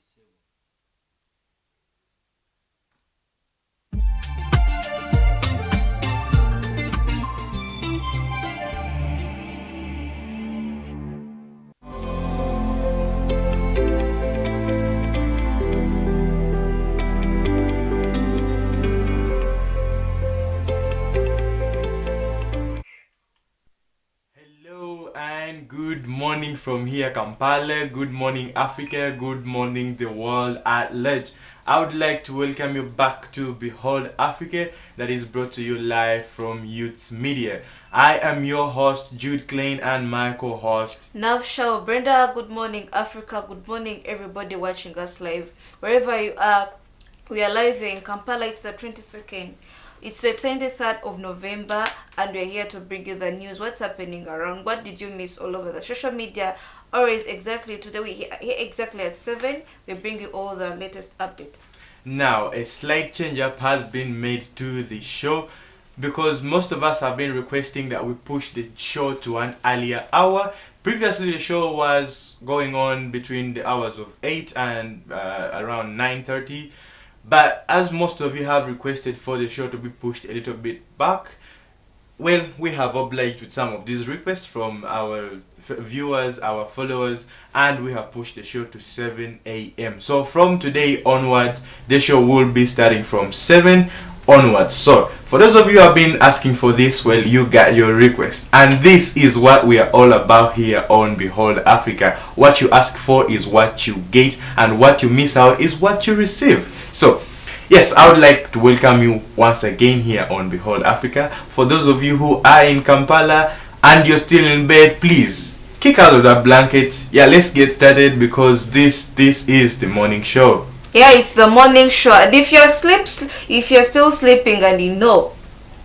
Hello and good morning from here, Kampala. Good morning, Africa. Good morning, the world at large. I would like to welcome you back to Behold Africa, that is brought to you live from Youth Media. I am your host, Jude Klein, and my co-host, Navsha Brenda. Good morning, Africa. Good morning, everybody watching us live. Wherever you are, we are live in Kampala. It's the 22nd. It's the 23rd of November, and we're here to bring you the news. What's happening around? What did you miss all over the social media? Or is exactly today, we here exactly at 7, we bring you all the latest updates. Now, a slight change up has been made to the show because most of us have been requesting that we push the show to an earlier hour. Previously, the show was going on between the hours of 8 and around 9:30. But as most of you have requested for the show to be pushed a little bit back, well, we have obliged with some of these requests from our viewers, our followers, and we have pushed the show to 7 a.m. So from today onwards, the show will be starting from 7 onwards. So for those of you who have been asking for this, well, you got your request, and this is what we are all about here on Behold Africa. What you ask for is what you get, and what you miss out is what you receive. So yes, I would like to welcome you once again here on Behold Africa. For those of you who are in Kampala and you're still in bed, please kick out of that blanket. Yeah, let's get started because this is the morning show. Yeah, it's the morning show. And if you're still sleeping and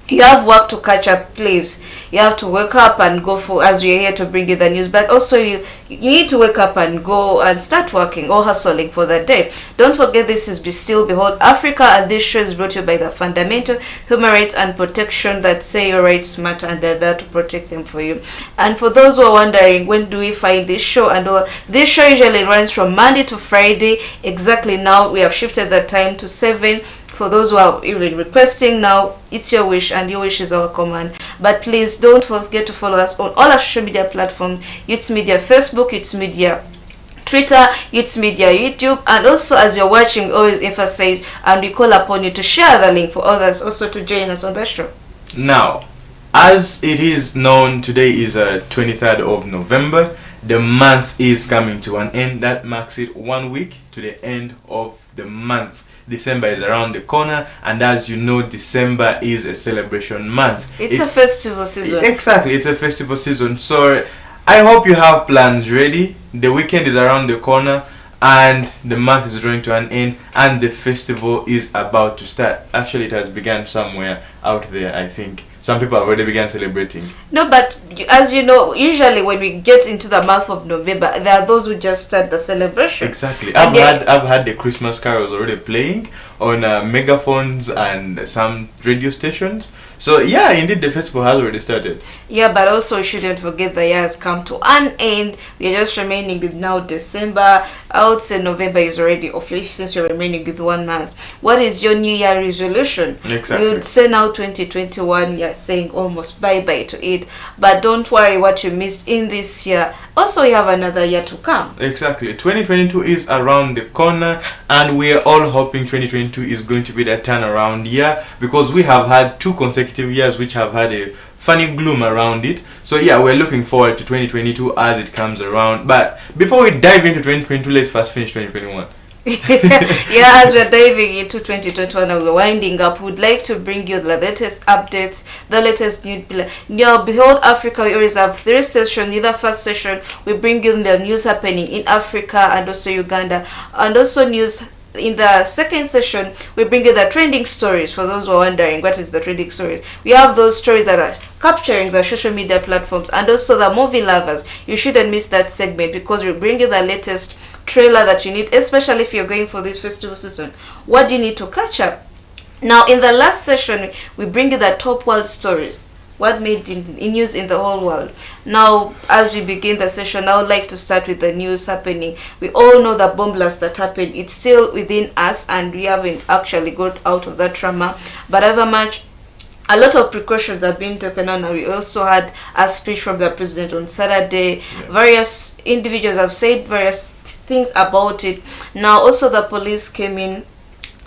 you have work to catch up, please. You have to wake up and go for, as we're here to bring you the news, but also you need to wake up and go and start working or hustling for the day. Don't forget, this is Still Behold Africa, and this show is brought to you by the Fundamental Human Rights and Protection that say your rights matter, and they're there to protect them for you. And for those who are wondering, when do we find this show? And this show usually runs from Monday to Friday. Exactly now, we have shifted the time to 7. For those who are even requesting now, it's your wish, and your wish is our command. But please don't forget to follow us on all our social media platforms: Youth Media Facebook, Youth Media Twitter, Youth Media YouTube, and also as you're watching, always emphasize and we call upon you to share the link for others also to join us on the show. Now, as it is known, today is 23rd of November. The month is coming to an end. That marks it 1 week to the end of the month. December is around the corner, and as you know, December is a celebration month. It's a festival season. Exactly, it's a festival season. So I hope you have plans ready. The weekend is around the corner, and the month is drawing to an end, and the festival is about to start. Actually, it has begun somewhere out there, I think. Some people have already begun celebrating. No, but as you know, usually when we get into the month of November, there are those who just start the celebration. Exactly. I've had the Christmas carols already playing on megaphones and some radio stations. So yeah, indeed, the festival has already started. Yeah, but also you shouldn't forget the year has come to an end. We are just remaining with now December. I would say November is already official since you're remaining with 1 month. What is your New Year resolution? Exactly. We would say now 2021, you're saying almost bye-bye to it. But don't worry what you missed in this year. Also, you have another year to come. Exactly. 2022 is around the corner, and we are all hoping 2022 is going to be that turnaround year, because we have had 2 consecutive years which have had a funny gloom around it. So yeah, we're looking forward to 2022 as it comes around. But before we dive into 2022, let's first finish 2021. Yeah, as we're diving into 2021 and we're winding up, we'd like to bring you the latest updates, the latest news. Behold Africa, we always have 3 sessions. In the first session, we bring you the news happening in Africa and also Uganda, and also news. In the second session, we bring you the trending stories. For those who are wondering what is the trending stories, we have those stories that are capturing the social media platforms, and also the movie lovers. You shouldn't miss that segment because we bring you the latest trailer that you need, especially if you're going for this festival season. What do you need to catch up? Now, in the last session, we bring you the top world stories. what made in news in the whole world. Now, as we begin the session, I would like to start with the news happening. We all know the bomb blast that happened. It's still within us, and we haven't actually got out of that trauma. But however much, a lot of precautions are being taken on. We also had a speech from the president on Saturday. Yeah. Various individuals have said various things about it. Now, also the police came in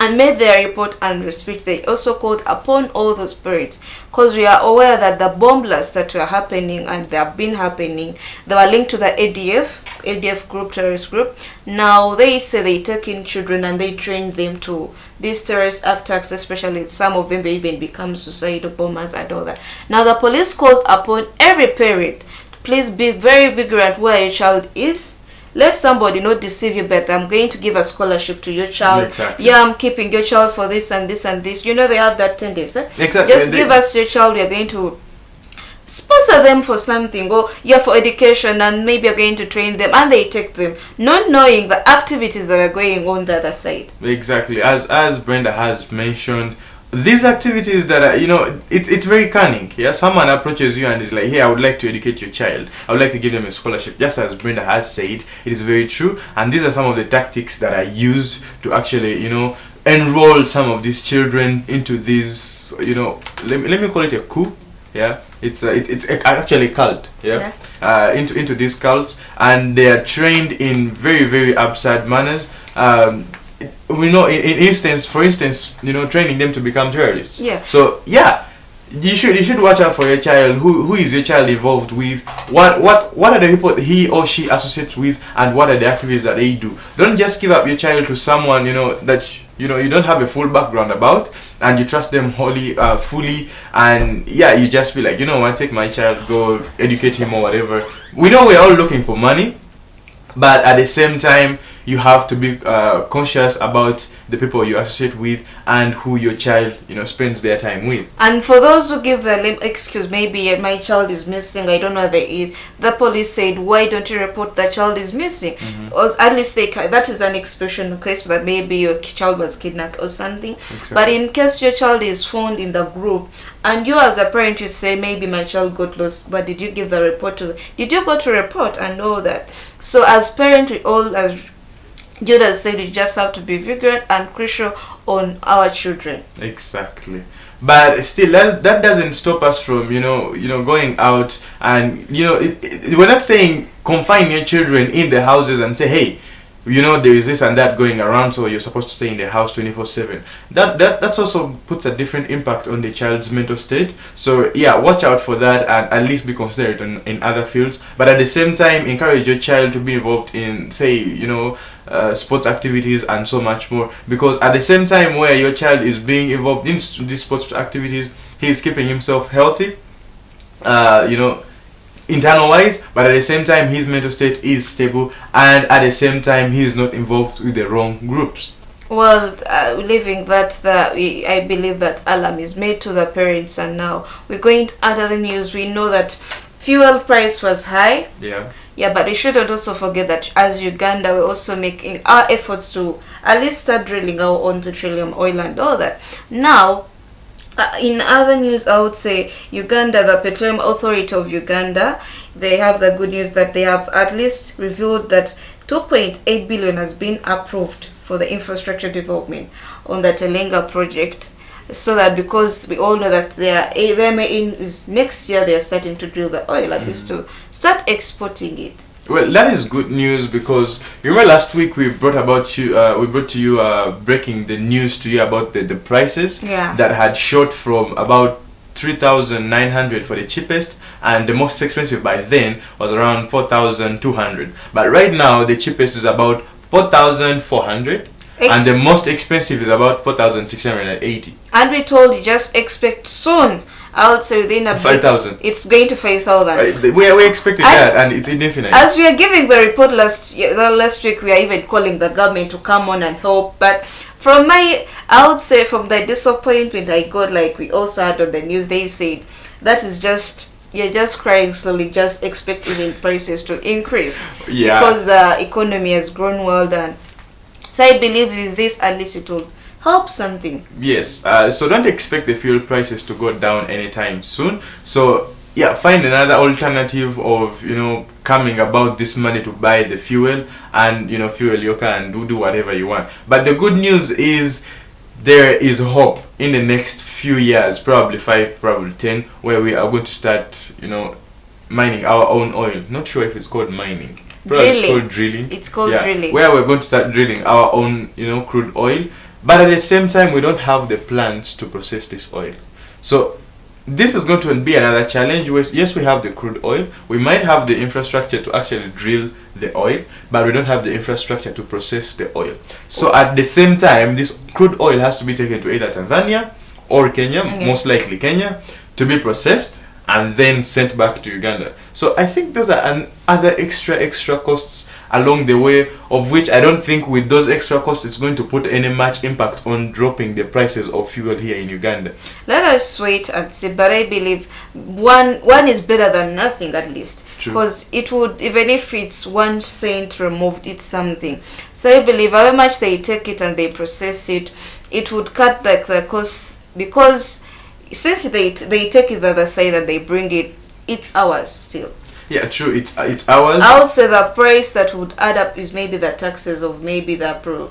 and made their report and speech. They also called upon all those parents, because we are aware that the bomb blasts that were happening, and they have been happening, they were linked to the ADF group, terrorist group. Now they say they take in children and they train them to these terrorist attacks, especially some of them, they even become suicidal bombers and all that. Now the police calls upon every parent to please be very vigilant where your child is. Let somebody not deceive you, but I'm going to give a scholarship to your child. Exactly. Yeah, I'm keeping your child for this and this and this. You know, they have that tendency. Exactly. Just give us your child, we are going to sponsor them for something, or yeah, for education, and maybe you're going to train them, and they take them, not knowing the activities that are going on the other side. Exactly. As Brenda has mentioned, these activities that are, it's very cunning. Yeah, someone approaches you and is like, hey, I would like to educate your child, I would like to give them a scholarship. Just as Brenda has said, it is very true, and these are some of the tactics that are used to actually enroll some of these children into this, let me call it a coup. Yeah, it's actually a cult. Yeah, into these cults, and they are trained in very, very absurd manners. We know for instance, training them to become terrorists. Yeah. So yeah, you should watch out for your child. Who is your child involved with? What are the people he or she associates with, and what are the activities that they do? Don't just give up your child to someone that you don't have a full background about, and you trust them fully, and yeah, you just be like, what, take my child, go educate him or whatever. We know we're all looking for money, but at the same time, you have to be conscious about the people you associate with and who your child spends their time with. And for those who give the lame excuse, maybe my child is missing, I don't know where they is, the police said, why don't you report that child is missing? Or at least that is an expression case that maybe your child was kidnapped or something. Exactly. But in case your child is found in the group, and you as a parent, you say, maybe my child got lost, but did you give the report did you go to report and all that? So as parent, we all, as Judah said, we just have to be vigilant and crucial on our children. Exactly. But still, that doesn't stop us from going out, and we're not saying confine your children in the houses and say, hey, there is this and that going around, so you're supposed to stay in the house 24/7. That also puts a different impact on the child's mental state. So yeah, watch out for that, and at least be considerate in other fields. But at the same time, encourage your child to be involved in, say, sports activities and so much more. Because at the same time where your child is being involved in these sports activities, he is keeping himself healthy, internal wise, but at the same time his mental state is stable, and at the same time he is not involved with the wrong groups. Well, leaving that, I believe that alarm is made to the parents. And now we're going to other news. We know that fuel price was high. Yeah, but we shouldn't also forget that as Uganda, we're also making our efforts to at least start drilling our own petroleum oil and all that. Now, in other news, I would say Uganda, the Petroleum Authority of Uganda, they have the good news that they have at least revealed that 2.8 billion has been approved for the infrastructure development on the Telenga project. So that, because we all know that their aim is next year, they are starting to drill the oil, at least to start exporting it. Well, that is good news, because you remember last week we brought to you breaking the news to you about the prices that had shot from about 3,900 for the cheapest, and the most expensive by then was around 4,200. But right now the cheapest is about 4,400. And the most expensive is about 4,680. And we told you, just expect soon. I would say within a 5,000. It's going to 5,000. We expected that, and it's indefinite. As we are giving the report last week, we are even calling the government to come on and help. But I would say from the disappointment I got, like we also had on the news, they said that is just, you're just crying slowly, just expect even prices to increase. Yeah. Because the economy has grown well done. So I believe with this, at least it will help something. Yes, so don't expect the fuel prices to go down anytime soon. So yeah, find another alternative of, you know, coming about this money to buy the fuel and, you know, fuel your car and do whatever you want. But the good news is there is hope in the next few years, probably 5, probably 10, where we are going to start, you know, mining our own oil. Not sure if it's called mining. Probably it's called drilling. It's called drilling. Where we're going to start drilling our own, you know, crude oil. But at the same time, we don't have the plants to process this oil. So this is going to be another challenge. Yes, we have the crude oil. We might have the infrastructure to actually drill the oil, but we don't have the infrastructure to process the oil. So at the same time, this crude oil has to be taken to either Tanzania or Kenya, most likely Kenya, to be processed and then sent back to Uganda. So I think those are other extra costs along the way, of which I don't think with those extra costs it's going to put any much impact on dropping the prices of fuel here in Uganda. Let us wait and see, but I believe one is better than nothing, at least, because it would, even if it's 1 cent removed, it's something. So I believe however much they take it and they process it, it would cut like the cost, because since they take it the other side and they bring it, it's ours still. Yeah, true. It's ours. I would say the price that would add up is maybe the taxes of maybe the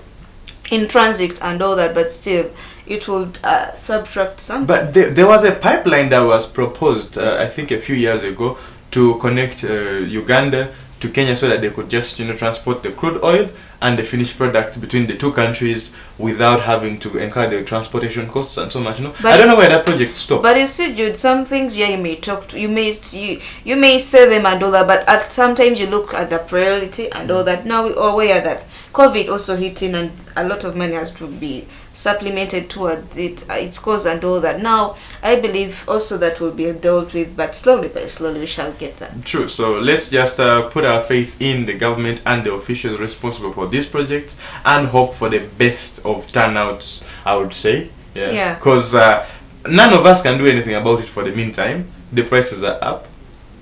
in transit and all that, but still, it would subtract something. But there was a pipeline that was proposed, I think, a few years ago, to connect Uganda to Kenya so that they could just, you know, transport the crude oil and the finished product between the two countries without having to incur the transportation costs and so much. No, I don't know where that project stopped. But you see, Jude, some things you may talk to, you may say them and all that, but sometimes you look at the priority and all that. Now we are aware that COVID also hitting and a lot of money has to be supplemented towards its cause and all that. Now I believe also that will be dealt with, but slowly by slowly we shall get that. True. So let's just put our faith in the government and the officials responsible for this project and hope for the best of turnouts, I would say. Yeah. Because none of us can do anything about it for the meantime. The prices are up.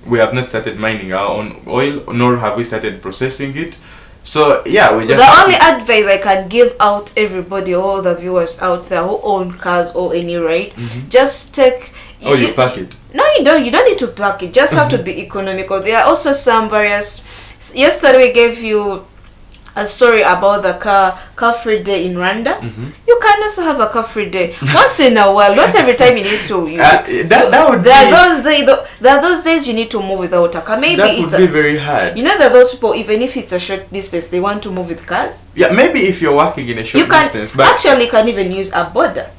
We have not started mining our own oil, nor have we started processing it. So yeah, we just. The only advice I can give out everybody, all the viewers out there who own cars or any ride, just take. You pack it. No, you don't. You don't need to pack it. Just have to be economical. There are also some various. Yesterday we gave you a story about the car-free day in Rwanda. You can also have a car-free day once in a while. Not every time you need to. There are those days you need to move without a car. Maybe that would be very hard. You know that those people, even if it's a short distance, they want to move with cars. Yeah, maybe if you're working in a short distance, but actually you can even use a border.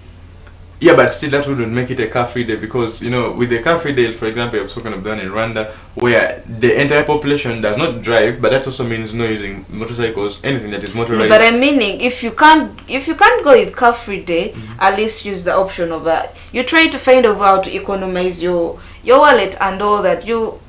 Yeah, but still that wouldn't make it a car-free day, because, you know, with the car-free day, for example, I've spoken of done in Rwanda, where the entire population does not drive, but that also means no using motorcycles, anything that is motorized. But I'm meaning, if you can't go with car-free day, at least use the option of you try to find a way how to economize your wallet and all that. You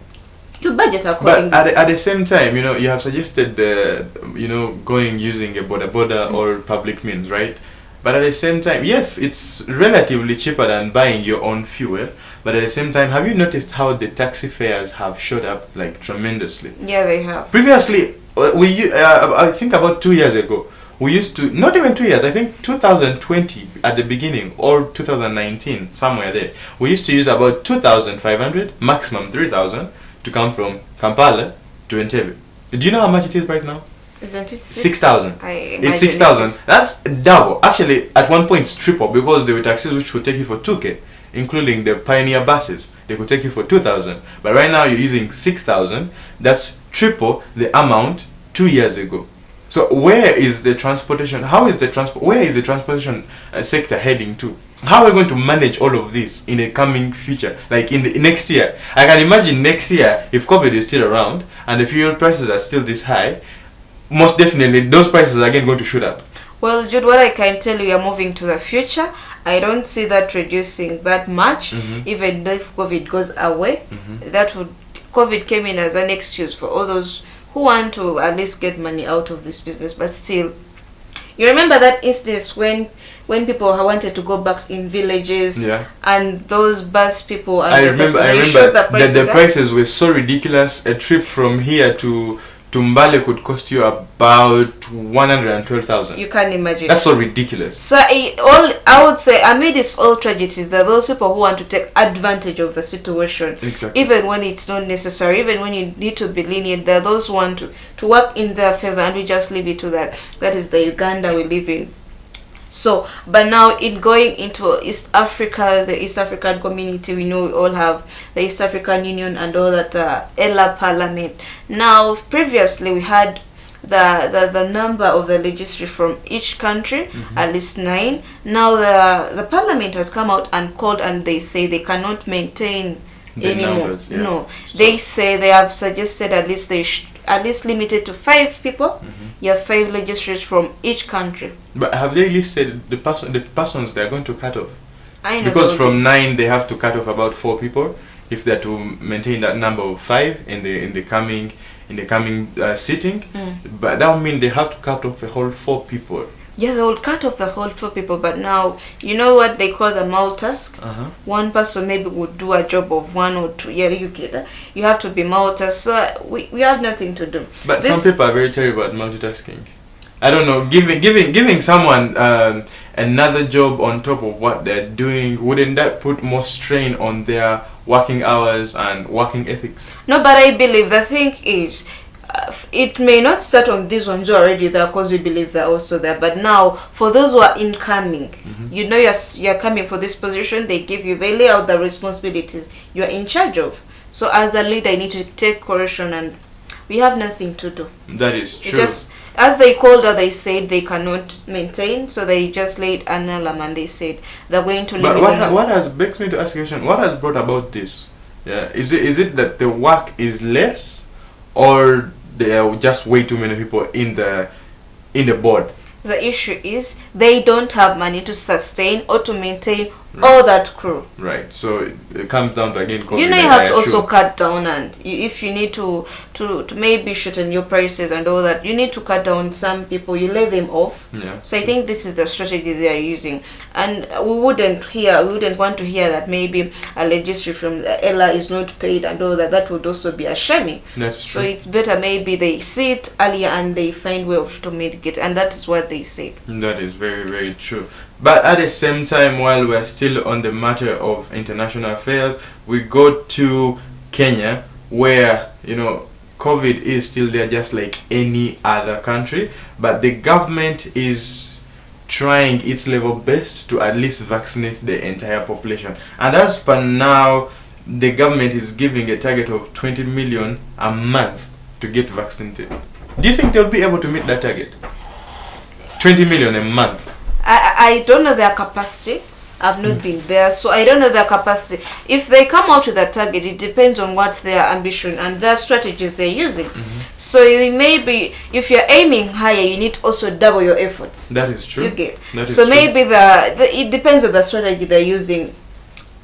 budget accordingly. But at the same time, you know, you have suggested going using a border or public means, right? But at the same time, yes, it's relatively cheaper than buying your own fuel. But at the same time, have you noticed how the taxi fares have shot up like tremendously? Yeah, they have. Previously, I think about 2 years ago, we used to, not even 2 years, I think 2020 at the beginning, or 2019, somewhere there, we used to use about 2,500, maximum 3,000, to come from Kampala to Entebbe. Do you know how much it is right now? Isn't it 6,000? It's 6,000. That's double. Actually, at one point it's triple, because there were taxis which would take you for 2K, including the Pioneer buses. They could take you for 2,000. But right now you're using 6,000. That's triple the amount 2 years ago. So where is the transportation? Where is the transportation sector heading to? How are we going to manage all of this in the coming future? Like in the next year? I can imagine next year, if COVID is still around and the fuel prices are still this high, most definitely those prices are again going to shoot up. Well, Jude, what I can tell you, we are moving to the future. I don't see that reducing that much, even if COVID goes away. COVID came in as an excuse for all those who want to at least get money out of this business. But still, you remember that instance when people wanted to go back in villages, and those bus people and I remember that the prices were so ridiculous. A trip from here to to Mbale could cost you about 112,000. You can't imagine. That's so ridiculous. So I would say amid this all tragedies, there are those people who want to take advantage of the situation. Exactly. Even when it's not necessary, even when you need to be lenient, there are those who want to work in their favor, and we just leave it to that. That is the Uganda we live in. So, but now in going into East Africa, the East African community, we know we all have the East African Union and all that, the ELA Parliament. Now, previously we had the number of the legislature from each country, at least 9. Now the Parliament has come out and called, and they say they cannot maintain The anymore. numbers, yeah. No, So- they say they have suggested at least at least limited to 5 people. You have 5 legislators from each country. But have they listed the persons they are going to cut off? I know Because they from will 9 they have to cut off about 4 people if they're to maintain that number of 5 in the coming sitting. But that would mean they have to cut off a whole 4 people. Yeah, they will cut off the whole 4 people, but now you know what they call the multitask. One person maybe would do a job of 1 or 2. Yeah, you get that. You have to be multitask. So we have nothing to do. But some people are very terrible at multitasking. I don't know, giving someone another job on top of what they're doing, wouldn't that put more strain on their working hours and working ethics? No, but I believe the thing is, it may not start on these ones who are already there because we believe they're also there. But now, for those who are incoming, you know you're coming for this position, they lay out the responsibilities you're in charge of. So as a leader, you need to take correction, and we have nothing to do. That is true. Just as they called her, they said they cannot maintain, so they just laid an alarm and they said they're going to limit. But what has begs me to ask a question? What has brought about this? Yeah, is it that the work is less, or there are just way too many people in the board? The issue is they don't have money to sustain or to maintain all that crew. Right. So it comes down to again. You know, you have to also cut down, and if you need to maybe shorten your prices and all that, you need to cut down some people. You lay them off. Yeah. So I think this is the strategy they are using, and we wouldn't want to hear that maybe a legislator from the ELA is not paid and all that. That would also be a shame. That's So true. it's better maybe they see it earlier and they find way of to mitigate, and that is what they say. That is very, very true. But at the same time, while we're still on the matter of international affairs, we go to Kenya, where, you know, COVID is still there just like any other country, but the government is trying its level best to at least vaccinate the entire population. And as per now, the government is giving a target of 20 million a month to get vaccinated. Do you think they'll be able to meet that target? 20 million a month. I don't know their capacity. I've not been there, so I don't know their capacity. If they come out with a target, it depends on what their ambition and their strategies they're using. So it may be, if you're aiming higher, you need to also double your efforts. That is true. You get. That is So true. maybe it depends on the strategy they're using.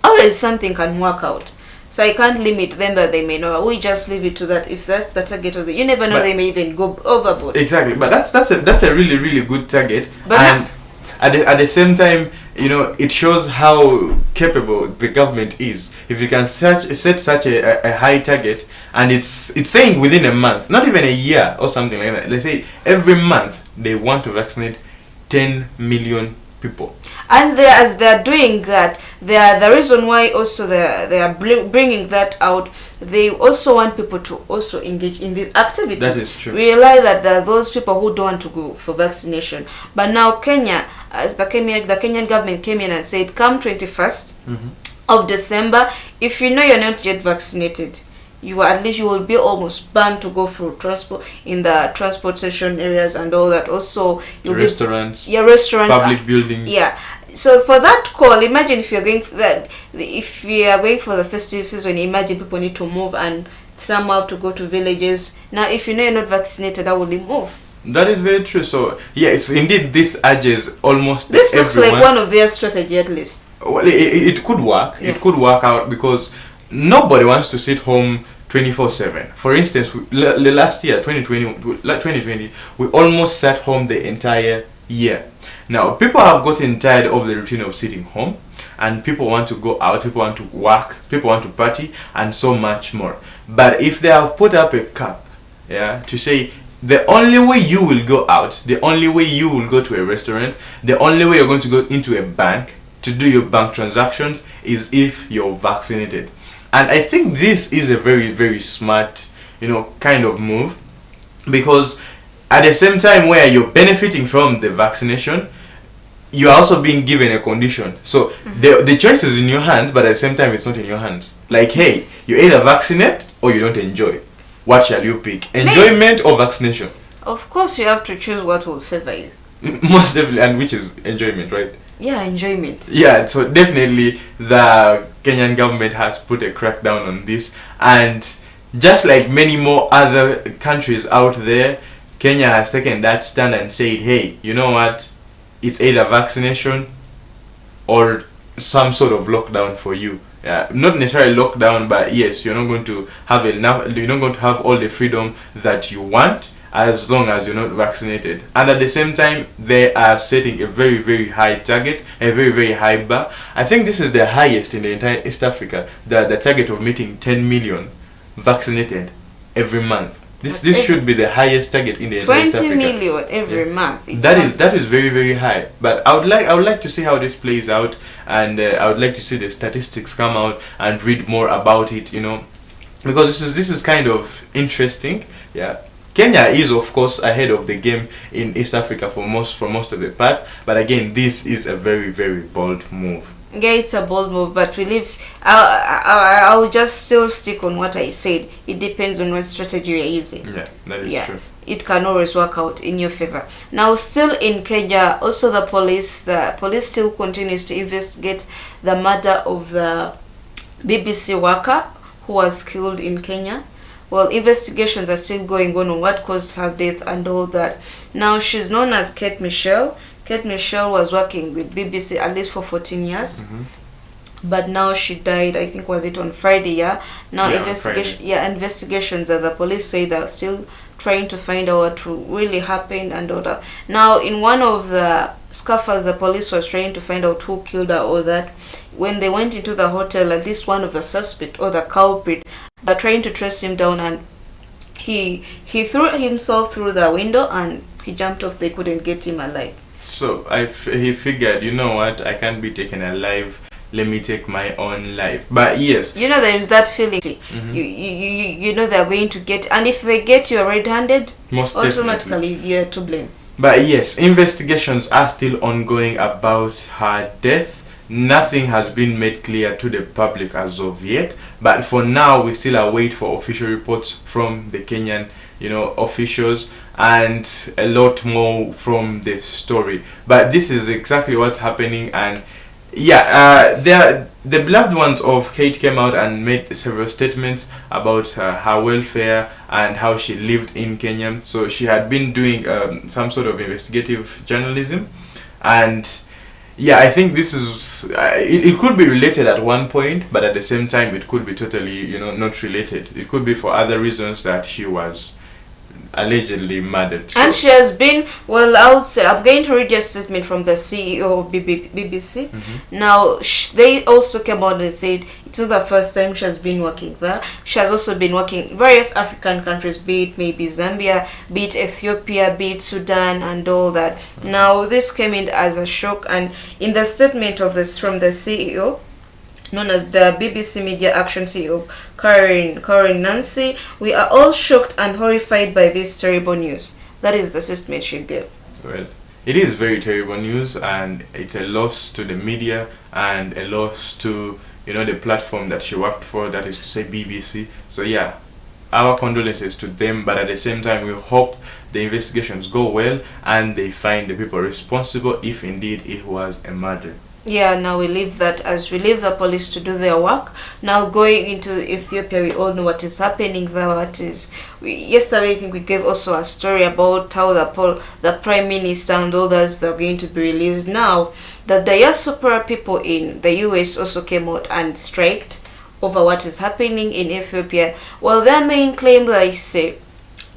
Or something can work out. So I can't limit them, but they may know. We just leave it to that. If that's the target of you never know, But- they may even go overboard. Exactly, but that's a really, really good target. But And at the same time, you know, it shows how capable the government is. If you can set such a high target, and it's saying within a month, not even a year or something like that. Let's say every month they want to vaccinate 10 million people. And as they're doing that, the reason why also they are bringing that out, they also want people to also engage in these activities. That is true. Realize that there are those people who don't want to go for vaccination. But now Kenya, as the Kenyan government came in and said, come 21st of December, if you know you're not yet vaccinated, you will be almost banned to go through transport in the transportation areas and all that. Also, you'll Restaurants, restaurants, public buildings. yeah. So for that call, imagine if you're going for that. If we are going for the festive season, imagine people need to move and some have to go to villages. Now, if you know you're not vaccinated, how will you move? That is very true. So yes, indeed, this urges almost This looks everyone. like one of their strategy, at least. Well, it could work. Yeah. It could work out because nobody wants to sit home 24/7. For instance, last year, 2020, we almost sat home the entire year. Now, people have gotten tired of the routine of sitting home, and people want to go out, people want to work, people want to party, and so much more. But if they have put up a cap yeah, to say the only way you will go out, the only way you will go to a restaurant, the only way you're going to go into a bank to do your bank transactions is if you're vaccinated. And I think this is a very, very smart, kind of move, because at the same time where you're benefiting from the vaccination, you are also being given a condition. So the choice is in your hands, but at the same time it's not in your hands. Like, hey, you either vaccinate or you don't enjoy. What shall you pick? Enjoyment or vaccination? Of course, you have to choose what will favor you. Most definitely, and which is enjoyment, right? Yeah, enjoyment. Yeah, so definitely the Kenyan government has put a crackdown on this, and just like many more other countries out there, Kenya has taken that stand and said, hey, you know what? It's either vaccination or some sort of lockdown for you. Not necessarily lockdown, but yes, you're not going to have enough. You're not going to have all the freedom that you want as long as you're not vaccinated. And at the same time, they are setting a very, very high target, a very, very high bar. I think this is the highest in the entire East Africa. The target of meeting 10 million vaccinated every month. This should be the highest target in the entire East Africa. 20 million every month. That is very, very high. But I would like to see how this plays out, and I would like to see the statistics come out and read more about it. Because this is kind of interesting. Yeah, Kenya is of course ahead of the game in East Africa for most of the part. But again, this is a very, very bold move. Yeah, it's a bold move, but we live. I'll just still stick on what I said. It depends on what strategy you're using. Yeah, that is true. It can always work out in your favor. Now, still in Kenya, also the police still continues to investigate the murder of the BBC worker who was killed in Kenya. Well, investigations are still going on what caused her death and all that. Now, she's known as Kate Michelle. Kate Michelle was working with BBC at least for 14 years. But now she died, I think, was it on Friday, yeah? Now investigations that the police say they're still trying to find out what really happened and all that. Now, in one of the scuffles, the police was trying to find out who killed her or that. When they went into the hotel, at least one of the suspect or the culprit, they're trying to trace him down, and he threw himself through the window and he jumped off. They couldn't get him alive. So he figured, you know what, I can't be taken alive, let me take my own life. But yes, there's that feeling. You know they're going to get, and if they get you red-handed, automatically you're to blame. But yes, investigations are still ongoing about her death. Nothing has been made clear to the public as of yet, but for now we still await for official reports from the Kenyan officials and a lot more from the story. But this is exactly what's happening, and the beloved ones of Kate came out and made several statements about her welfare and how she lived in Kenya. So she had been doing some sort of investigative journalism, and I think this is it could be related at one point, but at the same time it could be totally not related. It could be for other reasons that she was allegedly murdered. And she has been, I would say, I'm going to read a statement from the CEO of BBC. Now, they also came out and said it's not the first time she has been working there. She has also been working in various African countries, be it maybe Zambia, be it Ethiopia, be it Sudan, and all that. Now, this came in as a shock, and in the statement of this from the CEO, known as the BBC Media Action CEO, Karen Nancy, we are all shocked and horrified by this terrible news. That is the statement she gave. Well, it is very terrible news, and it's a loss to the media and a loss to the platform that she worked for, that is to say BBC. So our condolences to them, but at the same time we hope the investigations go well and they find the people responsible if indeed it was a murder. Now we leave the police to do their work. Now going into Ethiopia, we all know what is happening there. Yesterday, I think we gave also a story about how the Prime Minister and others that are going to be released. Now, the diaspora people in the US also came out and striked over what is happening in Ethiopia. Well, their main claim, they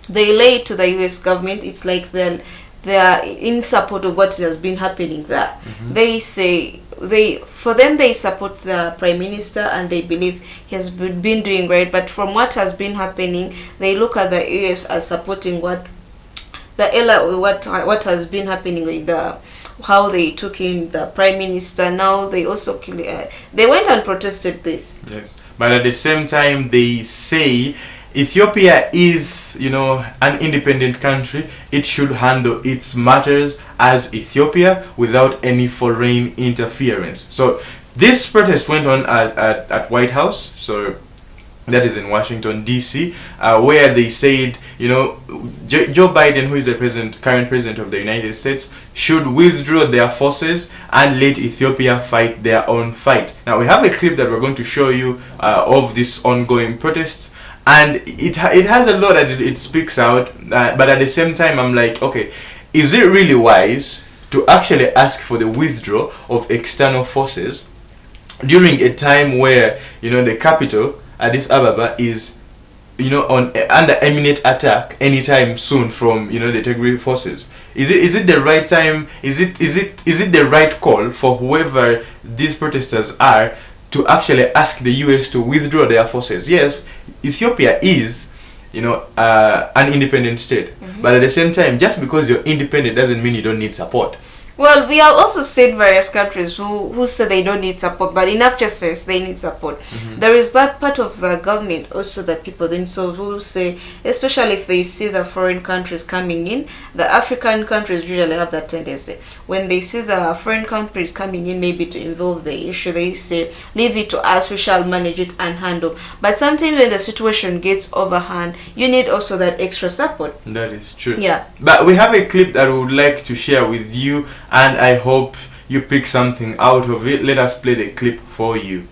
lay to the US government, it's like they are in support of what has been happening there. They say they support the prime minister and they believe he has been doing great. But from what has been happening, they look at the US as supporting what has been happening with how they took in the prime minister. Now they also they went and protested this. Yes, but at the same time they say Ethiopia is, an independent country. It should handle its matters as Ethiopia without any foreign interference. So this protest went on at White House. So that is in Washington D.C., where they said, Joe Biden, who is the current president of the United States, should withdraw their forces and let Ethiopia fight their own fight. Now we have a clip that we're going to show you of this ongoing protest, and it has a lot that it speaks out. But at the same time, I'm like, okay, is it really wise to actually ask for the withdrawal of external forces during a time where the capital, Addis Ababa, is under imminent attack anytime soon from the Tigray forces? Is it the right time? Is it the right call for whoever these protesters are to actually ask the US to withdraw their forces? Yes, Ethiopia is an independent state, but at the same time, just because you're independent doesn't mean you don't need support. Well, we have also seen various countries who say they don't need support, but in actual sense they need support. There is that part of the government also that people then so who say, especially if they see the foreign countries coming in, the African countries usually have that tendency. When they see the foreign countries coming in, maybe to involve the issue, they say, leave it to us, we shall manage it and handle. But sometimes when the situation gets overhand, you need also that extra support. That is true. Yeah. But we have a clip that we would like to share with you, and I hope you pick something out of it. Let us play the clip for you.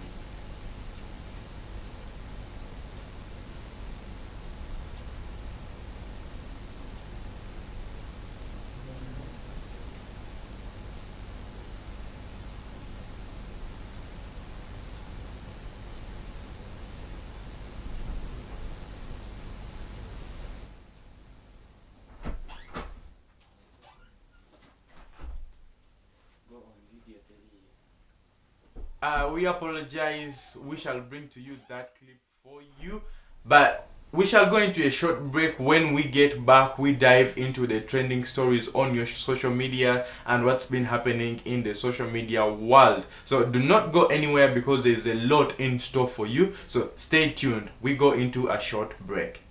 We apologize. We shall bring to you that clip for you, but we shall go into a short break. When we get back, we dive into the trending stories on your social media and what's been happening in the social media world. So do not go anywhere because there's a lot in store for you. So stay tuned. We go into a short break.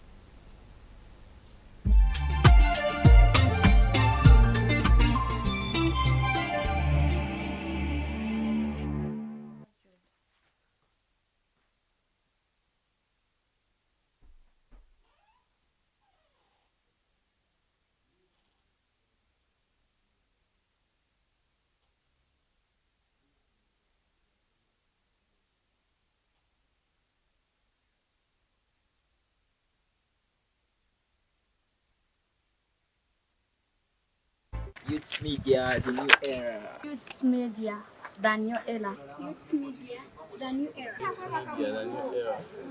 Youth Media, the new era. Youth Media, the new era. Youth Media, the new era.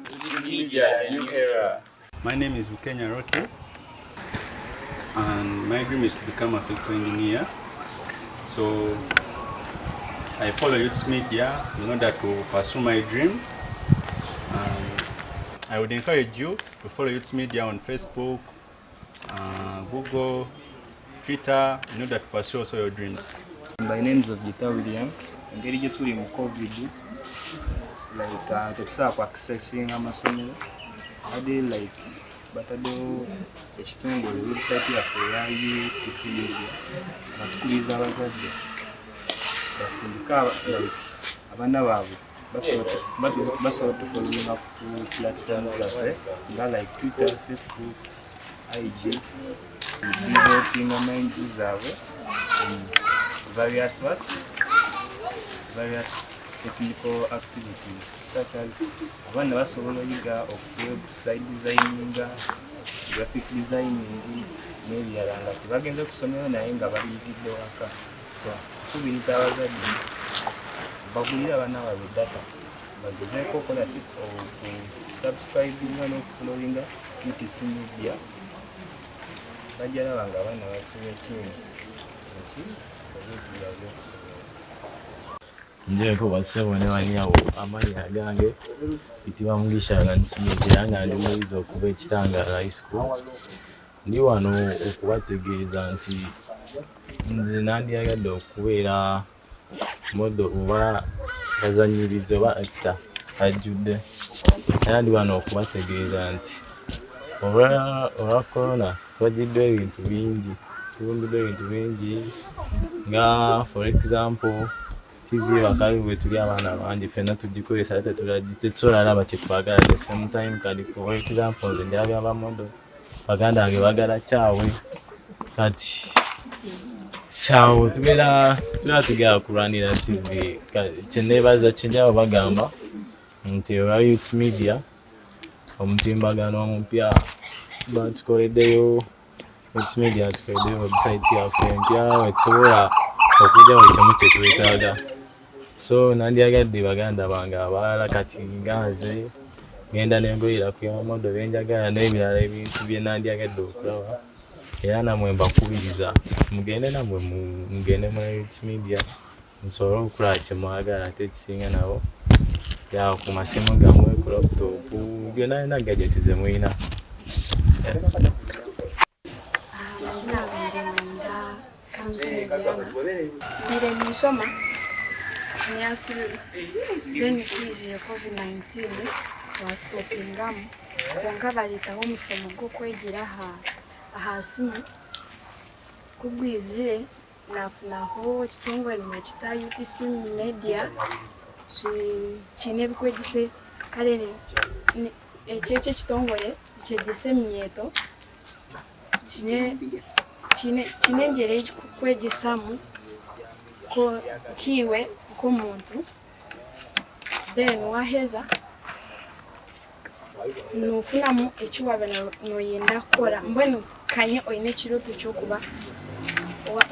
Youth Media, the new era. My name is Bukenya Rote, and my dream is to become a physical engineer. So I follow Youth Media in order to pursue my dream. And I would encourage you to follow Youth Media on Facebook, Google, Twitter, in order to pursue also your dreams. My name is Gita William. Engeri gye tuli mu COVID, tetusobola ku accessing amasomero. Ade bataddewo ekitongole website yaffe eya UTC Media batukuliza abazadde bafundika abaana baabwe basobola tufollowinga ku platform zaffe nga Twitter, Facebook, IG, developing minds zaabwe in various technical activities such as abaana basobola oyiga website designing, graphic designing n'ebirala nga tebagenze kusomero naye nga baliyigidde waka. So tukubiriza abazadde bagulira abaana baabwe data bagezeeko okukola subscribinga n'okufollowinga UTC Media bajja laba nga abaana bafunye ekintu olw'ebibira by'okusomera. nje ko basebone banyawo amanya gange itiba mugisha nsimije ndi muizo kuba ekitangala high school ndi wano okubategeeza nti nze nandiyagadde okubeera modo oba kazanyirizo ba actor ajudde era ndi wano okubategeeza nti olwa corona twajidde ebintu bingi nga for example TV bakali bwe tuli abaana bangi fena tugikozesa tetusobola laba kye twagala at the same time kadi for example nze ndabya abamodo baganda bange bagala kyawe kati sawo tubeera tugera kulwanira TV kyenebaza kyenjabo bagamba nti olwa Youth Media omutimbagano omupya batukoleddeyo Youth Media tukoleddeyo website yaffe empya etusobola okujja buli kimu kye twetaaga so nandiyagadde baganda bange abalala kati nganze ngenda nengoyera ku yamodo benjagala n'ebirala ebintu bye nandiyagadde okulaba era namwe mbakubiriza mugende namwe mugende mu Youth Media musobole okulaba kye mwagala ate ekisinga nabo ya ku masimu gammwe ku laptop byonna na gadget ze mwina Dire nisoma then kwizire COVID-19 wasitopingamu bonga baletaho omusomo gw'okwegira ahasimu kugwizire nafunaho ekitongole nekita UTC Media kiine ebikwegise kale ekyo ekitongole kyegise eminyeeto kiine engyeri ekikukwegisamu kiiwe nk'omuntu then waheza nofunamu ekiwaba noyenda kukora mbwenu kanye oyine ekirooto ky'okuba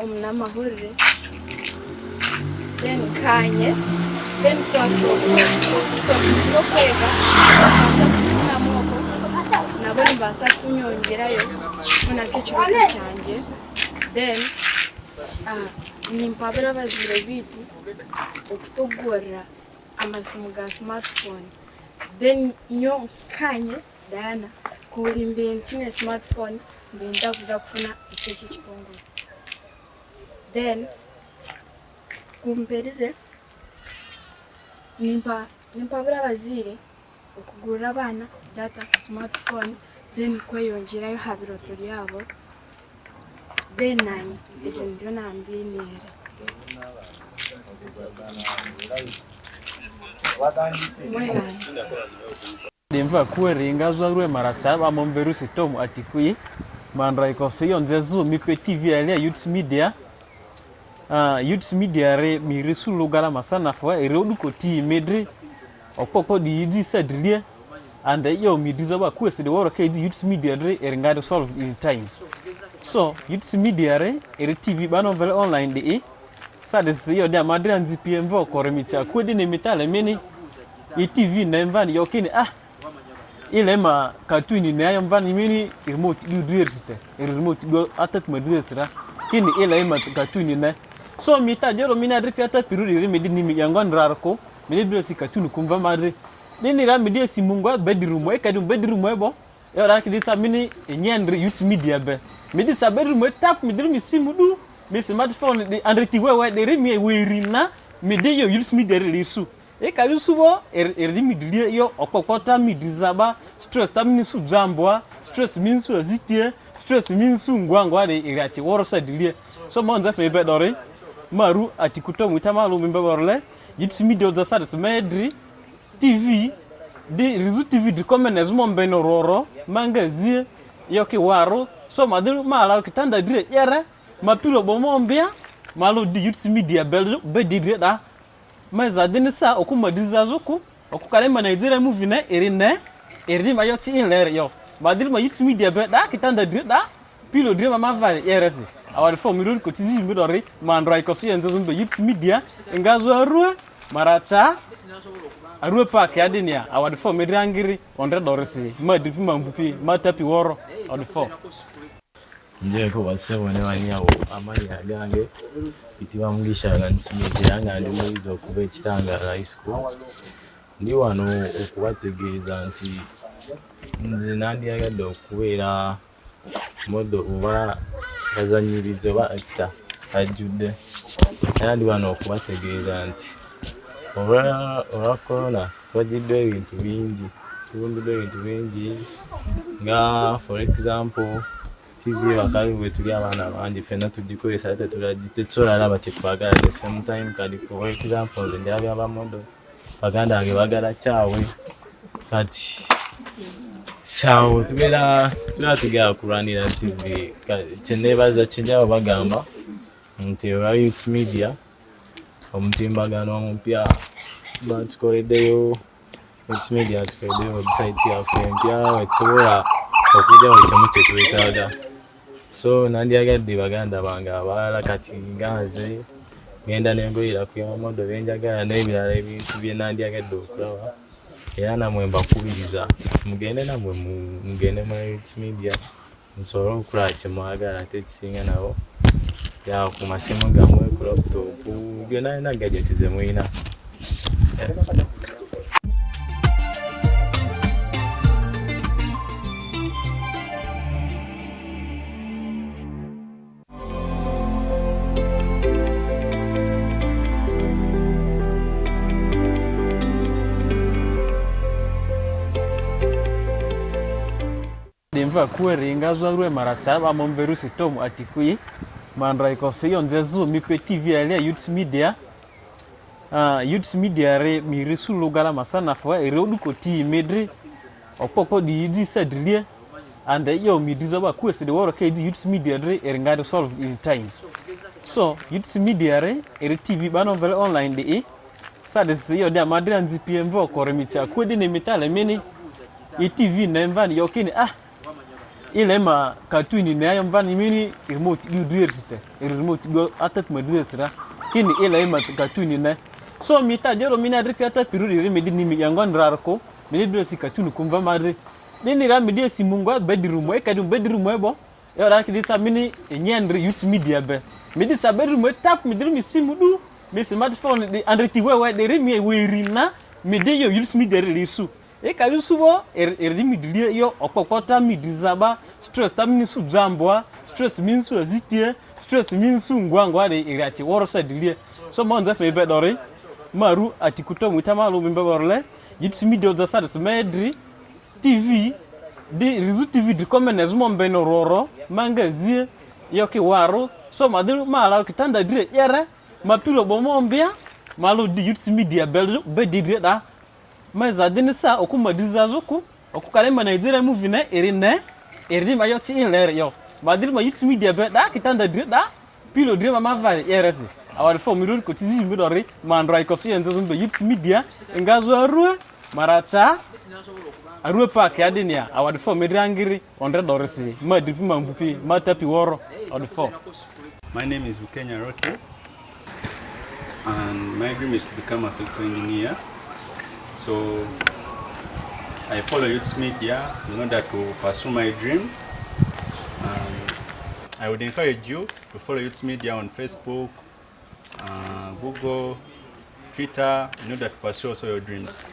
omunamahurire then kanye then twasitokire okwega baza kukifunamu okwo nabo nibaasa kunyongerayo kufunako ekirooto kyangye then nimpabira abazaire bitu okutogorera amasimu ga smartphone then nyo kanye Diana kuri mbe ntine smartphone ndenda kuza kufuna ekyo kitongole then kumperize nimpabira abazaire okugurira abaana data smartphone then kweyongerayo ha birooto byabo then nanye ekyo nibyo nambinire Demva kueringa zwarwe maratsaba momberusi tomu atikui mandra ikoseyo nzezu mipe TV alia Youth Media Youth Media re mirisu lugala masana fwa erodu koti medre okoko di yidi sadrie and yo midiza ba kwese de woro kedi Youth Media re eringado solve in time so Youth Media re ere TV bano vele online de sadis yo de madre anzi PMV koremicha kwedi ne mitale meni TV na mvani yokini ile ma cartoon ni ayo mvani mini remote du diversity remote go attack ma diversity kini ile ma cartoon na so mita jero mina ripeta piruri remedi ni yangon rarko mini diversity cartoon kumva madre nini ra media simungo bedroom e kadu bedroom ebo yo ra kidisa mini enyandre Youth Media be midi sa bedroom tap midri mi simudu mi smartphone de andreti wewe de remi werina midi yo Youth Media risu e kayu subo midlie yo okokota midizaba stress tamini su jambwa stress minsu azitie stress minsu ngwangwa de irati worosa dilie so monza pe bedore maru atikuto mutamalu mimbeborle Youth Media za sadis medri TV de rizu TV de commenes mombeno roro mangazie yoki waro so madu mala kitanda dire yere mapiro bomombia malu di Youth Media bedire da mas adenisa okumadiza zuku okukalema Nigeria movie na erine mayoti inler yo badil ma Youth Media be da kitanda dire da pilo dire mama va yeresi awal fo mirur ko tizi midori mandra ko so yenzo zumbe Youth Media ngazo arue maracha arue pak yadinia awal fo midrangiri ondre doresi ma dipi mambupi ma tapi woro awal fo nje ko basebo ne banyawo amali agange itiba mugisha gansimije yanga ndi muizo kuba ekitanga high school ndi wano okubategeeza nti nze nandiyagadde okubeera modo oba kazanyiriza oba actor ajjudde era ndi wano okubategeeza nti olwa corona twajjiddwa ebintu bingi tubumbiddwa ebintu bingi nga for example TV bakali bwe tuli abaana bangi ffenna tugikozesa ate tetusobola laba kye twagala at the same time kali for example nze ndabya abamodo baganda bange bagala kyawe kati kyawe tubeera tugera kulwanira TV kyeneebaza kyenjaba bagamba nti olwa Youth Media omutimbagano omupya batukoleddeyo Youth Media tukoleddeyo website yaffe empya etusobola okujjawo ekimu kye twetaaga so nandyagadde baganda bange abalala kati nganze ngenda nengoyera ku yamodo benjagala n'ebirala ebintu bye nandyagadde okulaba era namwe mbakubiriza mugende namwe mugende mu Youth Media musobole okulaba kye mwagala ate ekisinga nabo ya ku masimu gammwe ku laptop byonna alina gadgeti ze mulina. Demva kueringa zwarwe maratsaba momberusi Tom Atikuyi mandra ikoseyo nzezu mipe TV alia Youth Media Youth Media re mirisu lugala masana fwa erodu koti medri opoko di idi sadrie and yo midiza ba kwese de woro kedi Youth Media re eringado solve in time so Youth Media re TV bano vele online de sade yo de madri anzi PMV koremicha kwedi ne mitale mini TV nemvani yokini ile ma cartoon ne ayam van mini remote du duersite remote go atat ma duersira kini ile ma cartoon ne so mita jero mina adrikata piruri remedi ni mi yangon rarko mi duersi cartoon kumva madre nini ra midi simungo bedroom e kadu bedroom ebo yo ra kidi sa mini nyendre Youth Media be midi sa bedroom tap mi dirmi simudu mi smartphone de andreti wewe de remi werina midi yo Youth Media risu e ka yusubo erimi dilie yo okokota mi dizaba stress tamini su jambwa stress minsu azitie stress minsu ngwangwa de irati worosa dilie so monza fe bedore maru atikuto mutamalu mimbeborle Youth Media za sada smedri TV de rizu TV de comenes mombeno roro mangazie yoki waro so madilu mala kitanda dire yere mapilo bomombia malu di Youth Media be dire da mas adinisa okumadiza zoku okukalema Nigeria movie na erine mayoti inler yo madil ma Youth Media be da kitanda dire da pilo dire mama vale yeresi awal fo mirur ko tizi midori mandra ikoso yenzo zumbe Youth Media ngazo arue maracha arue park adinia awal fo midrangiri $100 madipi mambupi matapi woro awal fo. My name is Bukenya Rocky and my dream is to become a physical engineer. So I follow Youth Media in order to pursue my dream. I would encourage you to follow Youth Media on Facebook, Google, Twitter in order to pursue also your dreams.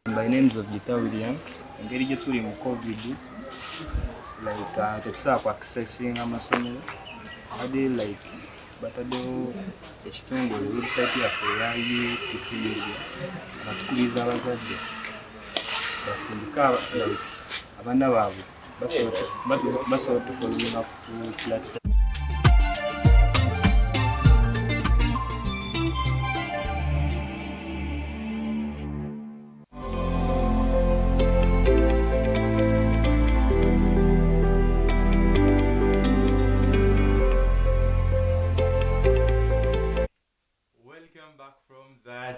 By names of Gita William, engeri gye tuli mu COVID like tetusobola ku accessing amasomero ade like bataddewo ekitongole website yaffe eya UTC Media batukuliza abazadde basindika like abaana baabwe basobola okufolowinga ku platform.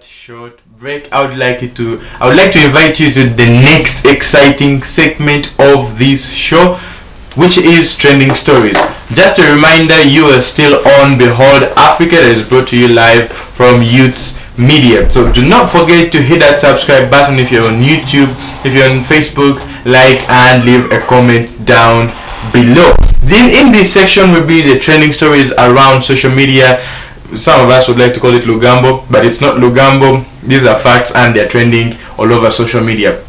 Short break. I would like to invite you to the next exciting segment of this show, which is trending stories. Just a reminder, you are still on Behold Africa, that is brought to you live from Youths Media. So do not forget to hit that subscribe button if you're on YouTube, if you're on Facebook, like and leave a comment down below. Then in this section will be the trending stories around social media. Some of us would like to call it Lugambo, but it's not Lugambo. These are facts and they're trending all over social media.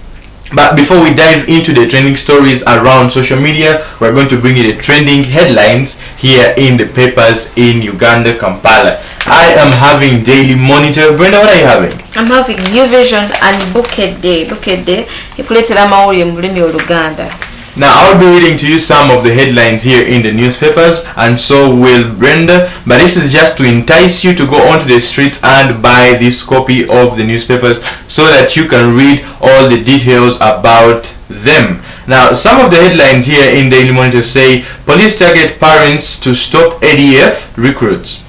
But before we dive into the trending stories around social media, we're going to bring you the trending headlines here in the papers in Uganda, Kampala. I am having Daily Monitor. Brenda, what are you having? I'm having New Vision and Bouquet Day. Bouquet Day. Ikuletera amawulire mu lulimi Oluganda. Now I'll be reading to you some of the headlines here in the newspapers, and so will Brenda, but this is just to entice you to go onto the streets and buy this copy of the newspapers so that you can read all the details about them. Now some of the headlines here in Daily Monitor say police target parents to stop ADF recruits.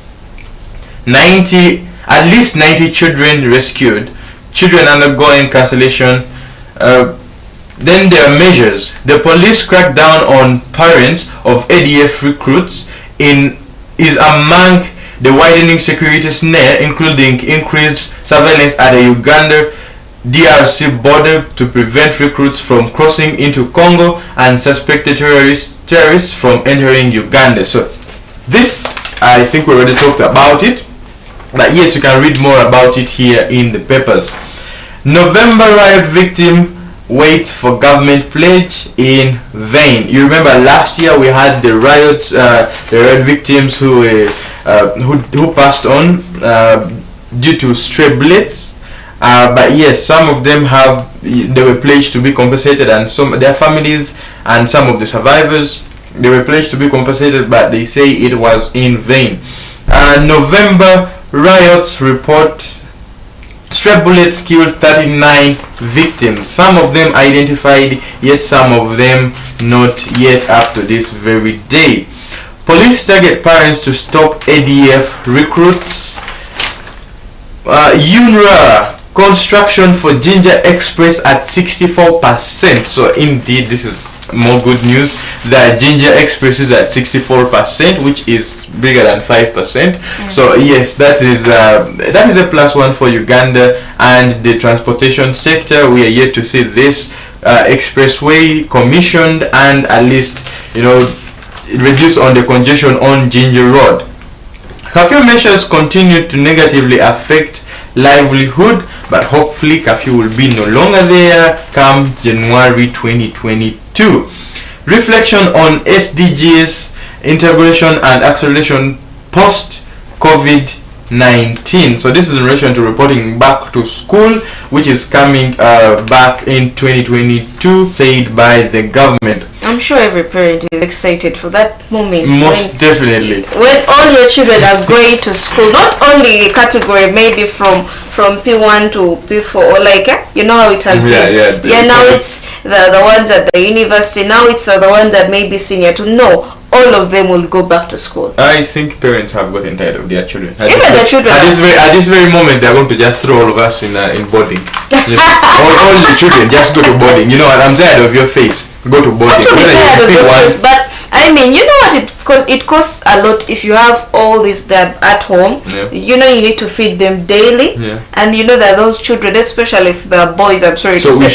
At least 90 children rescued, children undergoing cancellation. Then there are measures. The police crack down on parents of ADF recruits is among the widening security snare, including increased surveillance at the Uganda DRC border to prevent recruits from crossing into Congo and suspected terrorists from entering Uganda. So this, I think we already talked about it, but yes, you can read more about it here in the papers. November riot victim waits for government pledge in vain. You remember last year we had the riots, the riot victims who passed on due to stray bullets. But yes, some of them they were pledged to be compensated, and their families and some of the survivors, they were pledged to be compensated, but they say it was in vain. November riots report stray bullets killed 39 victims. Some of them identified, yet some of them not yet up to this very day. Police target parents to stop ADF recruits. UNRWA construction for Ginger Express at 64%. So indeed, this is more good news. The Ginger Express is at 64%, which is bigger than 5%. So yes, that is a +1 for Uganda and the transportation sector. We are yet to see this expressway commissioned and at least reduce on the congestion on Ginger Road. Curfew measures continue to negatively affect livelihood, but hopefully curfew will be no longer there come January 2022. Reflection on SDGs integration and acceleration post COVID-19. So this is in relation to reporting back to school, which is coming back in 2022, said by the government. I'm sure every parent is excited for that moment. Most definitely. When all your children are going to school, not only a category maybe from P1 to P4, or like you know how it has been. Now it's the ones at the university. Now it's the ones that may be senior to know. All of them will go back to school. I think parents have gotten tired of their children. Even the children. At this very moment, they're going to just throw all of us in boarding. all the children just go to boarding. You know what? I'm tired of your face. Go to boarding. I'm tired of your face, but I mean, you know what? It costs a lot if you have all this that at home. Yeah. You know, you need to feed them daily, and you know that those children, especially if the boys, I'm sorry to say,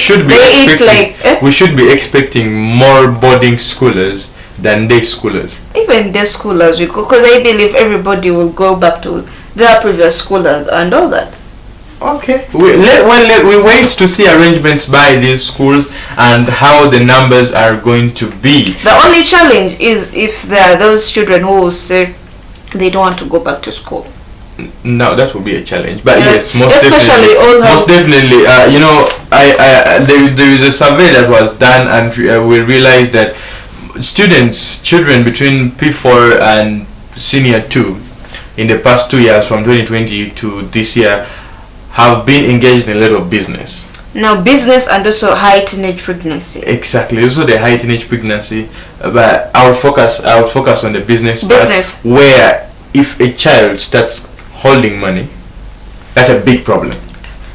we should be expecting more boarding schoolers than day schoolers. Even day schoolers, because I believe everybody will go back to their previous schoolers and all that. Okay, we wait to see arrangements by these schools and how the numbers are going to be. The only challenge is if there are those children who will say they don't want to go back to school. No, that will be a challenge. But yes, most definitely. There is a survey that was done, and we realized that children between P4 and Senior 2 in the past 2 years, from 2020 to this year, have been engaged in a lot of business. Now, business and also high teenage pregnancy. Exactly, also the high teenage pregnancy. But I would focus on the business. Business. Part, where if a child starts holding money, that's a big problem.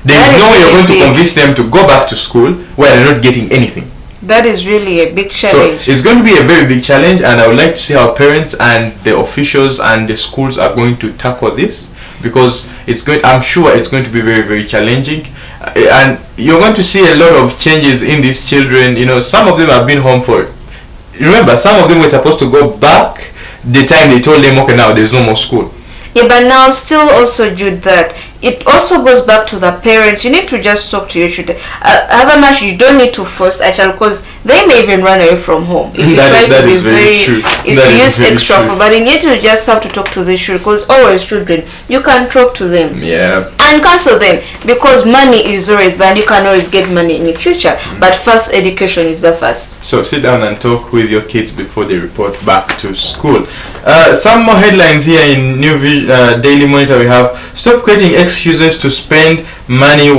There is no way you're going to convince them to go back to school where they're not getting anything. That is really a big challenge. So it's going to be a very big challenge, and I would like to see how parents and the officials and the schools are going to tackle this, because I'm sure it's going to be very, very challenging. And you're going to see a lot of changes in these children. You know, some of them have been home for, remember, some of them were supposed to go back the time they told them, okay, now there's no more school. Yeah, but now still also, Jude, that it also goes back to the parents. You need to just talk to your children. However much you don't need to force a child, because they may even run away from home if you try to be very true. If you use extra food. But you need to just have to talk to the children, because always children, you can talk to them. Yeah. And counsel them, because money is always that. You can always get money in the future, but first education is the first. So sit down and talk with your kids before they report back to school. Some more headlines here in New Daily Monitor. We have: stop creating excuses to spend money.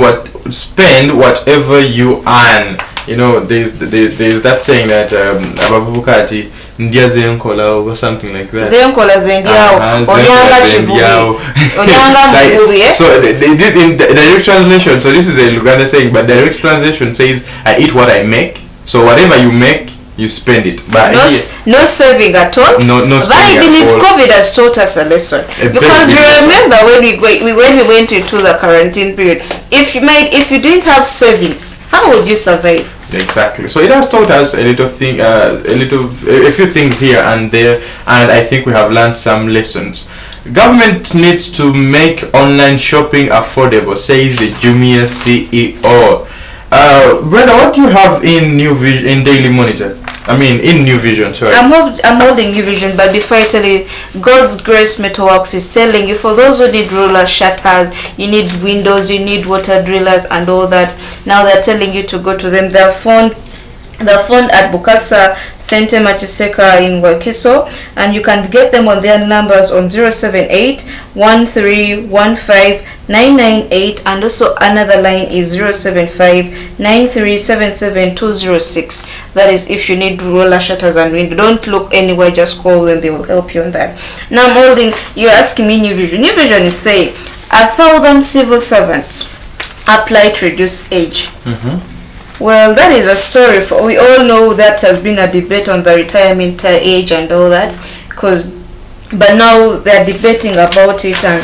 Spend whatever you earn. You know, there's that saying that ababukati ndia zenkola or something like that. Zenkola zendiao, onyanga chivubi, onyanga mvubi. So they did in direct translation. So this is a Luganda saying, but direct translation says, I eat what I make. So whatever you make, you spend it. But no saving at all. No but I believe COVID has taught us a lesson, because you remember when we went into the quarantine period, if you didn't have savings, how would you survive? Exactly. So it has taught us a few things here and there, and I think we have learned some lessons. Government needs to make online shopping affordable, says the Jumia CEO. Brenda, what do you have in Daily Monitor? I mean, in New Vision, sorry. I'm holding New Vision, but before I tell you, God's Grace Metalworks is telling you, for those who need roller shutters, you need windows, you need water drillers and all that, now they're telling you to go to them. They're found at Bukasa Center Machiseka in Wakiso, and you can get them on their numbers on 078-1315-998, and also another line is 075-9377-206. That is if you need roller shutters and window. Don't look anywhere, just call them, they will help you on that. Now I'm holding, you're asking me New Vision. New Vision is saying 1,000 civil servants apply to reduce age. Well, that is a story. We all know that has been a debate on the retirement age and all that, but now they're debating about it, and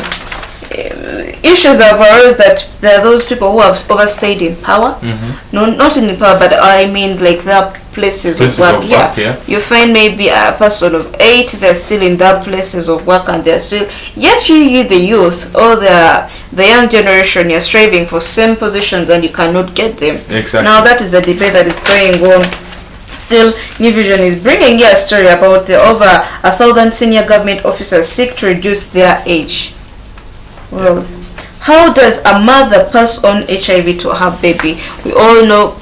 issues have arose that there are those people who have overstayed in power. No, not in power, but I mean like their places of work. Yeah. You find maybe a person of 8, they're still in their places of work, and they're still, yet you the youth or the young generation, you're striving for same positions and you cannot get them. Exactly. Now that is a debate that is going on. Still, New Vision is bringing you a story about the over 1,000 senior government officers seek to reduce their age. Well, how does a mother pass on HIV to her baby? We all know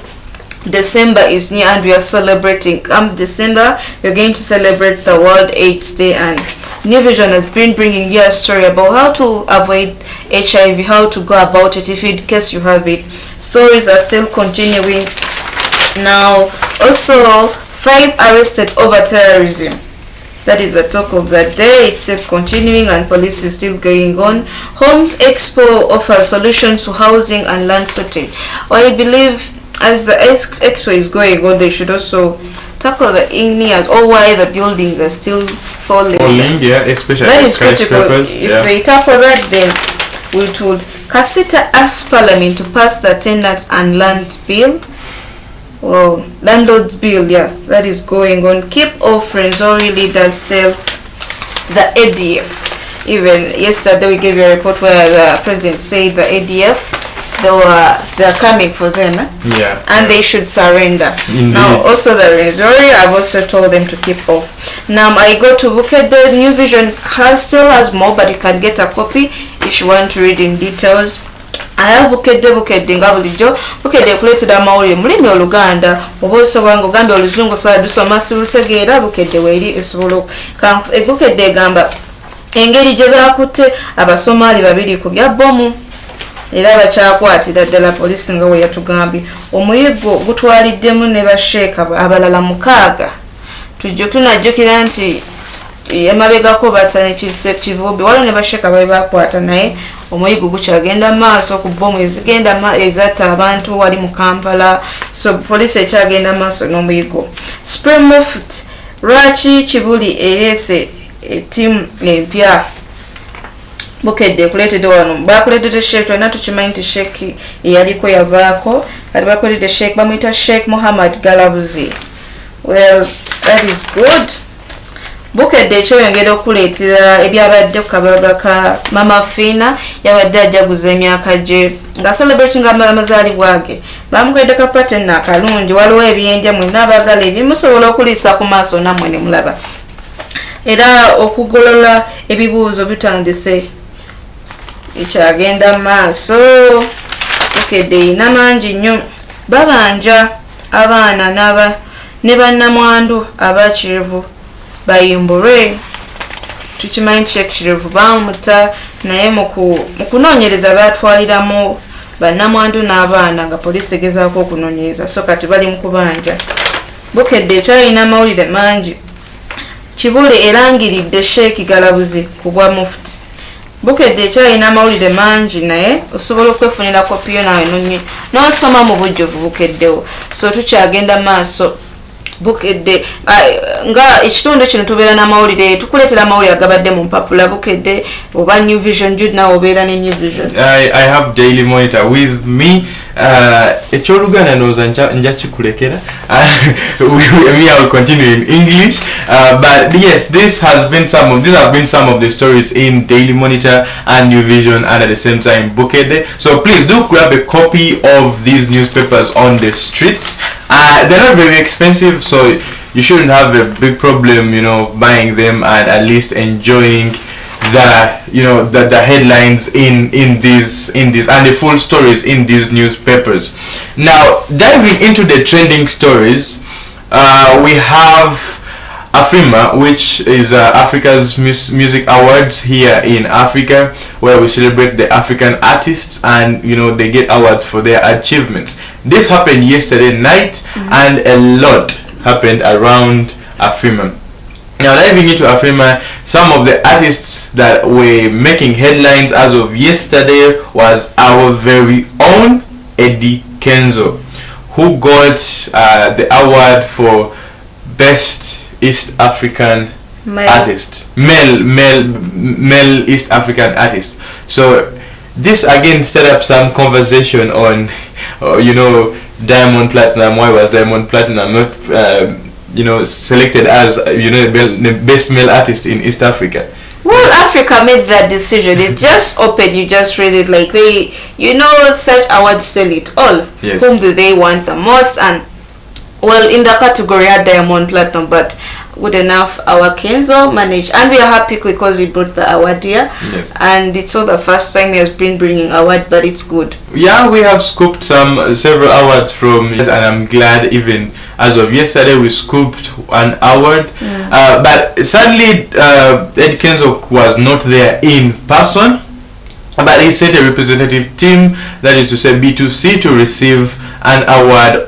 December is near and we are celebrating. Come December, we're going to celebrate the World AIDS Day, and New Vision has been bringing you a story about how to avoid HIV, how to go about it if in case you have it. Stories are still continuing. Now, also 5 arrested over terrorism. That is the talk of the day. It's still continuing and police is still going on. Homes Expo offers solutions to housing and land sorting. Well, I believe as the expo is going on, they should also tackle the igneous or why the buildings are still falling. Yeah, especially that is critical. If they tackle that, then we would. Kasita asks Parliament to pass the tenants and land bill. Well, landlord's bill, yeah, that is going on. Keep offering Zori leaders tell the ADF. Even yesterday we gave you a report where the president said the ADF, they're coming for them, yeah, and they should surrender. Indeed. Now also the Zori, I've also told them to keep off. Now I go to Bukede. New Vision still has more, but you can get a copy if you want to read in details. Aya bukedde nga bulijjo bukedde kuleetera amawulire mulimi Oluganda oba osobola nga ogambye Oluzungu sobola dusoma silutegeera bukedde weeri esobola bukedde egamba engeri gye baakutte Abasomaali 2 ku bya bbomu era bakyakwatira ddala poliisi nga we yatugambye. Omuyiggo gutwaliddemu ne basheeka abalala 6. Tunajjukira nti emabegako batane Kivubbi waliwo ne basheeka bali bakwata naye omuyigo gukyagenda maaso ku bbomu ezigenda ezatta abantu wali mu Kampala, so poliisi ekyagenda maaso n'omuyigo. Supreme Mufti lwaki Kibuli ereese ettiimu empya Bukedde kuleetedde wano bakuleetedde Sheikh twena tukimanyi nti Sheikh eyaliko yavaako kati bakuleetedde Sheikh bamuyita Sheikh Muhammad Galabuzi. Well, that is good. Bukedde ekyeyongera okuleetera ebyabadde ku kabaga ka Mama Fina yabadde ajaguza emyaka gye nga celebrating amazaalibwa ge bamukoledde ka pattern akalungi waliwo ebyenja mwe n'abagala ebimusobola okuliisa ku maaso nammwe ne mulaba era okugolola ebibuuzo bitandise ekyagenda maaso. Bukedde ina mangi nnyo babanja abaana ne bannamwandu abakirevu bayimbulwe tukimanyi Sheikh Kirevu bamuta naye mu kunoonyereza batwaliramu bannamwandu n'abaana nga poliisi egezaako okunoonyereza so kati bali mu kubanja. Bukedde ekyalina amawulire mangi Kibule erangiridde Sheikh Galabuzi kugwa Mufti. Bukedde ekyalina amawulire mangi naye osobola okwefunira kopiyo nawe n'osoma mu bujjuvu Bukeddewo so tukyagenda maaso. Bukedde nga ekitundu kino tubeera n'amawulire tukuleetera amawulire agabadde mu mpapula Bukedde oba New Vision Jude nawe obeera ne New Vision. I have Daily Monitor with me. Ekyoluganda ndowooza nja kikulekera. Me I will continue in English. But yes, these have been some of the stories in Daily Monitor and New Vision and at the same time Bukedde. So please do grab a copy of these newspapers on the streets. They're not very expensive, so you shouldn't have a big problem, buying them and at least enjoying the headlines in these and the full stories in these newspapers. Now, diving into the trending stories, we have Afrima, which is Africa's Music Awards here in Africa, where we celebrate the African artists and they get awards for their achievements. This happened yesterday night, and a lot happened around Afrima. Now, diving into Afrima, some of the artists that were making headlines as of yesterday was our very own Eddie Kenzo, who got the award for Best East African artist, male East African artist. So this again set up some conversation on, Diamond Platinum. Why was Diamond Platinum not, selected as the best male artist in East Africa? Well, Africa made that decision. It's just open. You just read it like they, such awards tell it all. Yes. Whom do they want the most? And well, in the category had Diamond Platinum, but good enough, our Kenzo managed, and we are happy because he brought the award here. Yes. And it's not the first time he has been bringing award, but it's good. Yeah, we have scooped several awards from, and I'm glad even as of yesterday we scooped an award. But sadly, Eddie Kenzo was not there in person, but he sent a representative team, that is to say B2C, to receive an award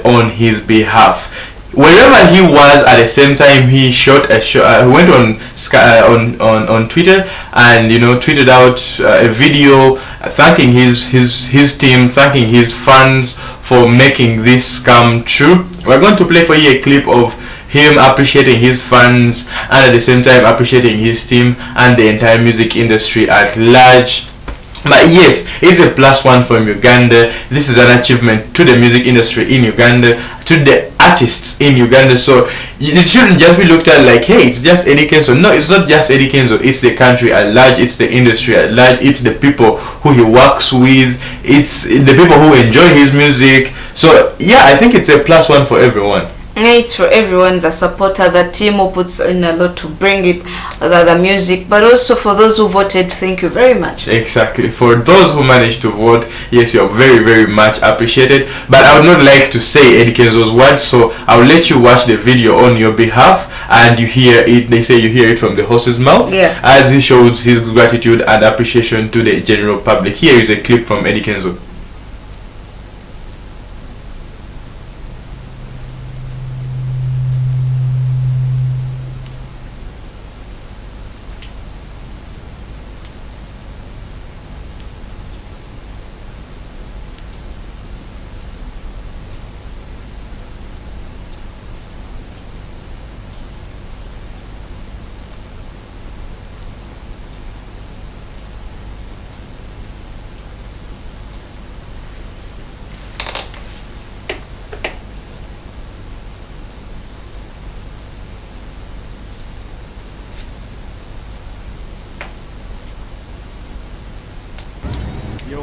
on his behalf. Wherever he was at the same time, he shot a shot. He went on Twitter and tweeted out a video thanking his team, thanking his fans for making this come true. We're going to play for you a clip of him appreciating his fans and at the same time appreciating his team and the entire music industry at large. But yes, it's a +1 from Uganda. This is an achievement to the music industry in Uganda, to the artists in Uganda. So it shouldn't just be looked at like, hey, it's just Eddie Kenzo. No, it's not just Eddie Kenzo. It's the country at large. It's the industry at large. It's the people who he works with. It's the people who enjoy his music. So yeah, I think it's a +1 for everyone. It's for everyone, the supporter, the team who puts in a lot to bring it, the music, but also for those who voted, thank you very much. Exactly. For those who managed to vote, yes, you're very, very much appreciated. But I would not like to say Eddie Kenzo's words, so I'll let you watch the video on your behalf and you hear it. They say you hear it from the horse's mouth, as he shows his gratitude and appreciation to the general public. Here is a clip from Eddie Kenzo.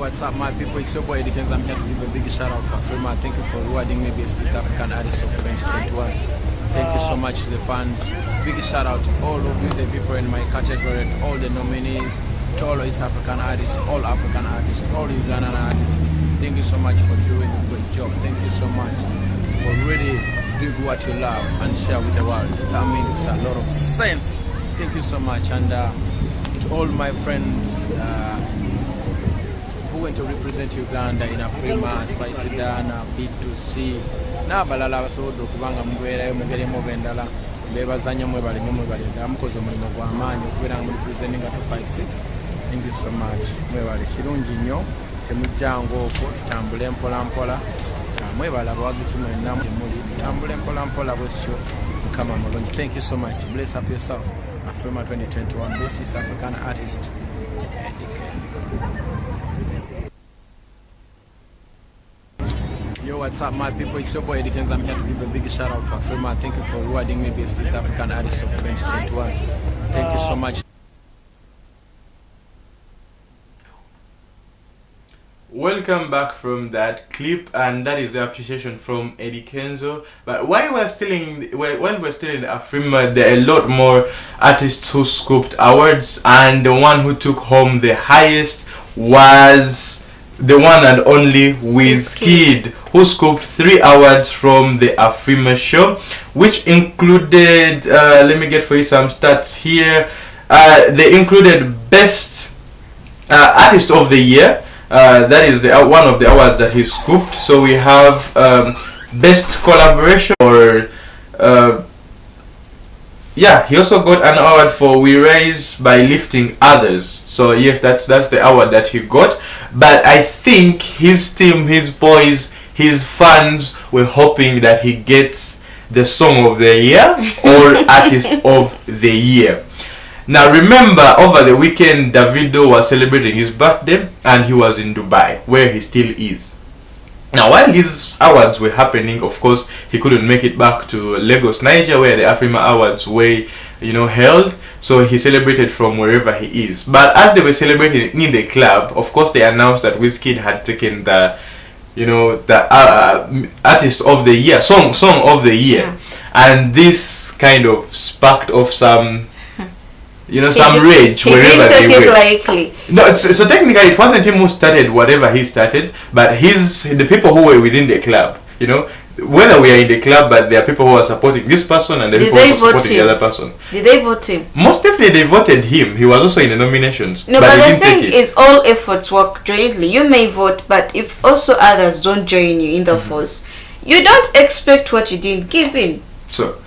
What's up, my people? It's your boy Eddie Kenzo. I'm here to give a big shout out to Afrima. Thank you for rewarding me Best East African Artist of 2021. Thank you so much to the fans. Big shout out to all of you, the people in my category, to all the nominees, to all East African artists, all African artists, all Ugandan artists. Thank you so much for doing a great job. Thank you so much for really doing what you love and share with the world. That makes a lot of sense. Thank you so much. And to all my friends who went to represent Uganda in Afrima, Spicy Dana, B2C, n'abalala abasobodde okubanga mubeerayo mugeremu bendala beebazanya mwebale nnyo mwebale ddala mukoze omulimu gw'amaanyi okubeera nga murepresenting nga 256. Thank you so much. Mwebale kirungi nnyo temujjanga okwo tutambule mpola mpola mwebale abawagizi mwenna muli tutambule mpola mpola bwekityo mukama mulungi. Thank you so much. Bless up yourself. Afrima 2021 Best East African Artist. Yo, what's up, my people? It's your boy Eddie Kenzo. I'm here to give a big shout out to Afrima. Thank you for rewarding me Best East African Artist of 2021. Thank you so much. Welcome back from that clip, and that is the appreciation from Eddie Kenzo. But while we're still in the Afrima, there are a lot more artists who scooped awards, and the one who took home the highest was the one and only Wizkid, who scooped 3 awards from the Afrima show, which included, let me get for you some stats here. They included Best Artist of the Year. That is one of the awards that he scooped. So we have Best Collaboration, or yeah, he also got an award for We Rise by Lifting Others. So yes, that's the award that he got. But I think his team, his boys, his fans were hoping that he gets the Song of the Year or Artist of the Year. Now remember, over the weekend Davido was celebrating his birthday and he was in Dubai, where he still is. Now while his awards were happening, of course he couldn't make it back to Lagos, Nigeria, where the Afrima Awards were, held. So he celebrated from wherever he is. But as they were celebrating in the club, of course they announced that Wizkid had taken the Artist of the Year, Song of the Year, and this kind of sparked off some some rage wherever they were. Lightly. No, so technically it wasn't him who started whatever he started, but the people who were within the club, whether we are in the club, but there are people who are supporting this person and the people who are supporting the other person. Did they vote him? Most definitely they voted him. He was also in the nominations. No, but the thing is, all efforts work jointly. You may vote, but if also others don't join you in the force, you don't expect what you didn't give in. So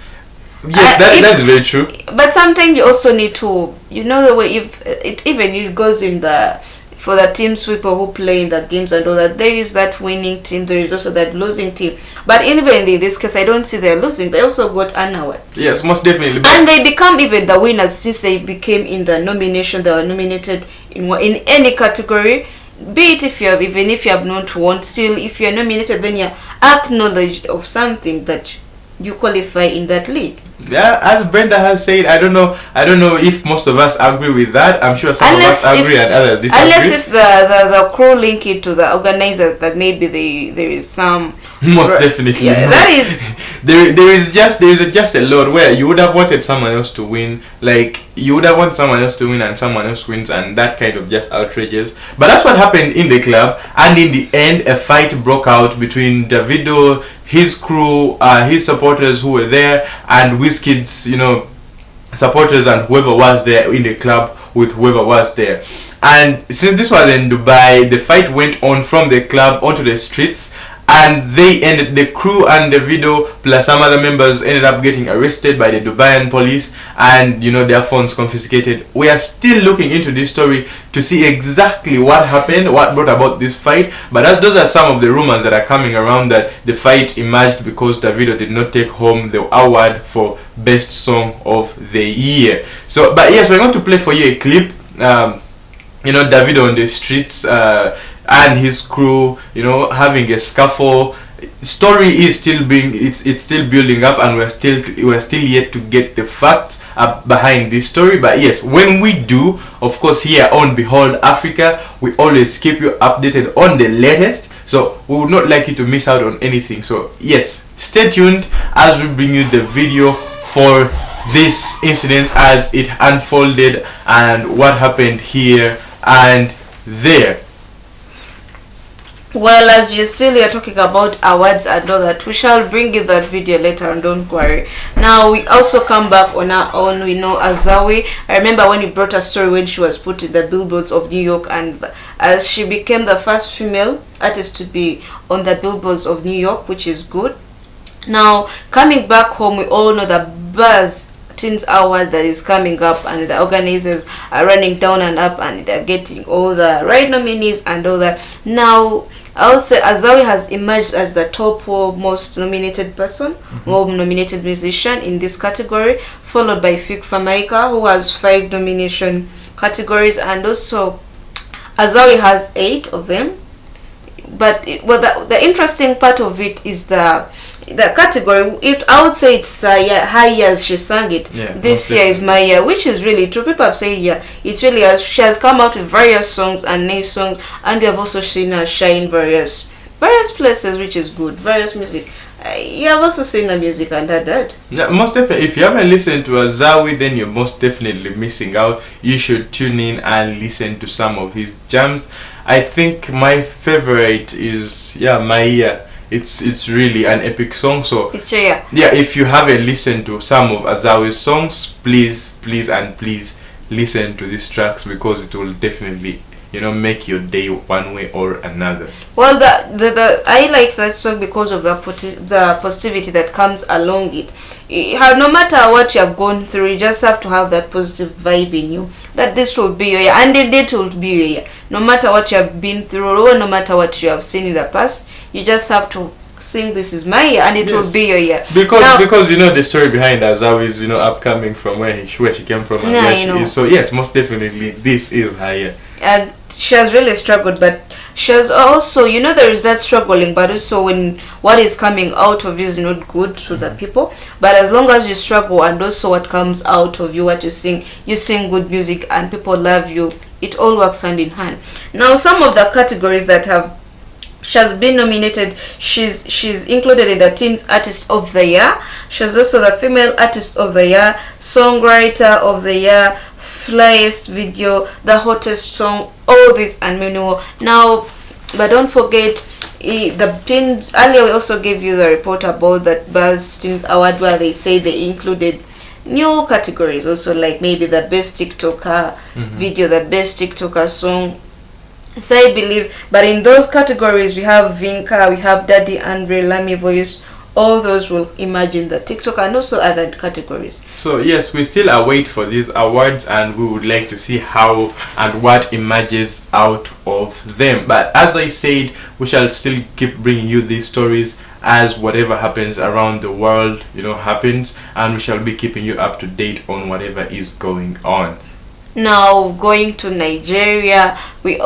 yes, that's very true. But sometimes you also need to, the way if it goes in for the teams people who play in the games and all that, there is that winning team, there is also that losing team. But even in this case, I don't see they're losing. They also got an award. Yes, most definitely. And they become even the winners since they became in the nomination. They were nominated in any category. Be it if you have not won, still if you're nominated, then you're acknowledged of something that you qualify in that league. Yeah, as Brenda has said, I don't know if most of us agree with that. I'm sure some of us agree and others disagree. Unless if the crew link it to the organizers, that maybe there is some. Most definitely. Yeah, that is. there is just a lot where you would have wanted someone else to win. Like you would have wanted someone else to win and someone else wins, and that kind of just outrageous. But that's what happened in the club, and in the end, a fight broke out between Davido, his crew, his supporters who were there, and Wizkid's, supporters and whoever was there in the club with whoever was there. And since this was in Dubai, the fight went on from the club onto the streets, and the crew and Davido plus some other members ended up getting arrested by the Dubaian police, and their phones confiscated. We are still looking into this story to see exactly what happened, what brought about this fight, but those are some of the rumors that are coming around, that the fight emerged because Davido did not take home the award for Best Song of the Year. So, but yes, we're going to play for you a clip. Davido on the streets and his crew, having a scuffle, story is still being it's still building up, and we're still yet to get the facts behind this story. But yes, when we do, of course, here on Behold Africa, we always keep you updated on the latest, so we would not like you to miss out on anything. So yes, stay tuned as we bring you the video for this incident as it unfolded and what happened here and there. Well, as you still are talking about awards and all that, we shall bring you that video later on, don't worry. Now, we also come back on our own. We know Azawi. I remember when you brought a story when she was put in the billboards of New York, and as she became the first female artist to be on the billboards of New York, which is good. Now, coming back home, we all know the Buzz Teens Award that is coming up, and the organizers are running down and up, and they're getting all the right nominees and all that. Now, I would say Azawi has emerged as the top most nominated person, or nominated musician in this category, followed by Fik Famaika, who has 5 nomination categories, and also Azawi has 8 of them. But the interesting part of it is the category. I would say it's the high years she sang it. Yeah, this year is my year, which is really true. People have said, yeah, it's really she has come out with various songs and nice songs, and we have also seen her shine various places, which is good. Various music. You have also seen her music and heard that. Yeah, most definitely. If you haven't listened to Azawi, then you're most definitely missing out. You should tune in and listen to some of his jams. I think my favorite is My Year. It's really an epic song. So it's yeah. If you haven't listened to some of Azawi's songs, please listen to these tracks, because it will definitely make your day one way or another. Well, I like that song because of the positivity that comes along it. No matter what you have gone through, you just have to have that positive vibe in you, that this will be your year, and it will be your year. No matter what you have been through, or no matter what you have seen in the past, you just have to sing "This is my year," and it will be your year. Because the story behind Azawi is upcoming from where she came from and where she is. So yes, most definitely this is her year. And she has really struggled, but she has also, there is that struggling, but also when what is coming out of you is not good to the people. But as long as you struggle, and also what comes out of you, what you sing good music and people love you, it all works hand in hand. Now, some of the categories that she has been nominated, she's included in the Teens Artist of the Year. She's also the Female Artist of the Year, Songwriter of the Year, Flyest Video, the Hottest Song, all this and many more. Now, but don't forget the teens. Earlier we also gave you the report about that Buzz Teens Award, where they say they included new categories also, like maybe the best TikToker video, the best TikToker song. So I believe, but in those categories we have Vinka, we have Daddy Andre, Lamy Voice. All those will emerge in the TikTok and also other categories. So yes, we still await for these awards, and we would like to see how and what emerges out of them. But as I said, we shall still keep bringing you these stories as whatever happens around the world happens, and we shall be keeping you up to date on whatever is going on. Now, going to Nigeria, we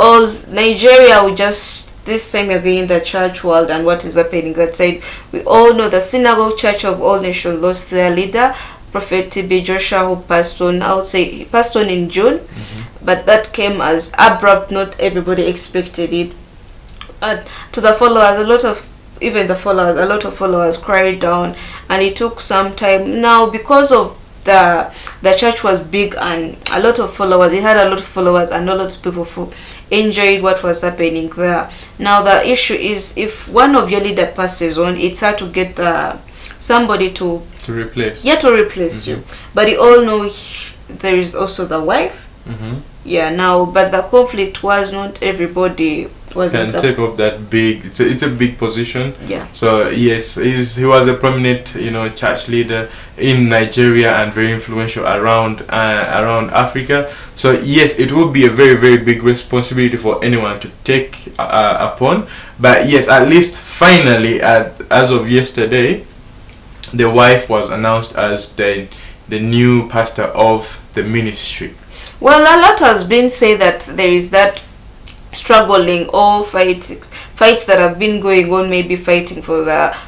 just this time we're going in the church world and what is happening that side. We all know the Synagogue Church of All Nations lost their leader, Prophet TB Joshua, who passed on. I would say he passed on in June, but that came as abrupt. Not everybody expected it. To the followers, a lot of followers cried down, and it took some time. Now, because of the church was big and a lot of followers, it had a lot of followers and a lot of people enjoyed what was happening there. Now the issue is, if one of your leader passes on, it's hard to get somebody to replace. To replace you. But you all know there is also the wife. But the conflict was not everybody can take up that big. It's a big position. Yeah. So yes, he was a prominent church leader in Nigeria and very influential around Africa. So yes, it will be a very, very big responsibility for anyone to take upon. But yes, at least finally, as of yesterday, the wife was announced as the new pastor of the ministry. Well, a lot has been said that there is that struggling, or fights that have been going on, maybe fighting for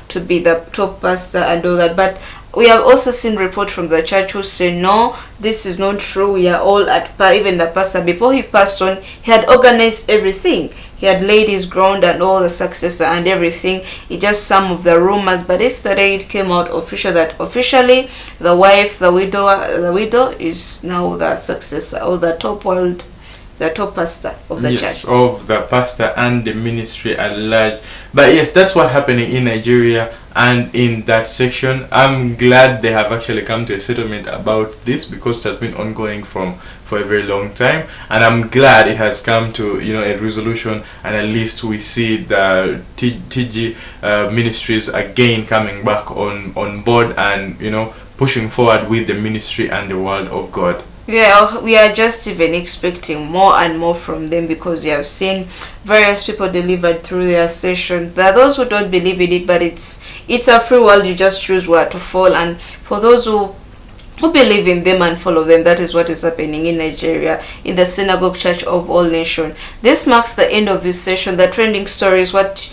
to be the top pastor and all that. But we have also seen report from the church who say no, this is not true. We are all at par. Even the pastor, before he passed on, he had organized everything. He had laid his ground and all the successor and everything. It just some of the rumors, but yesterday it came out official that officially the wife, the widow is now the successor, or the top pastor of the church. Of the pastor and the ministry at large. But yes, that's what's happening in Nigeria and in that section. I'm glad they have actually come to a settlement about this, because it has been ongoing for a very long time, and I'm glad it has come to a resolution, and at least we see the TG ministries again coming back on board and pushing forward with the ministry and the word of God. Yeah, we are just even expecting more and more from them, because we have seen various people delivered through their session. There are those who don't believe in it, but it's a free world. You just choose where to fall, and for those who believe in them and follow them, that is what is happening in Nigeria, in the Synagogue Church of All Nations. This marks the end of this session. The trending stories, what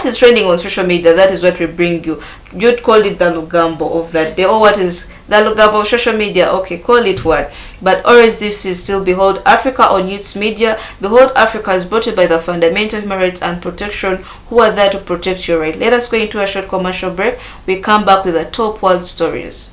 is trending on social media, that is what we bring you. Jude called it the Lugambo of that day. Oh, what is the Lugambo of social media? Okay, call it what. But always this is still Behold Africa on Youth Media. Behold Africa is brought to you by the Fundamental Human Rights and Protection, who are there to protect your right. Let us go into a short commercial break. We come back with the top world stories.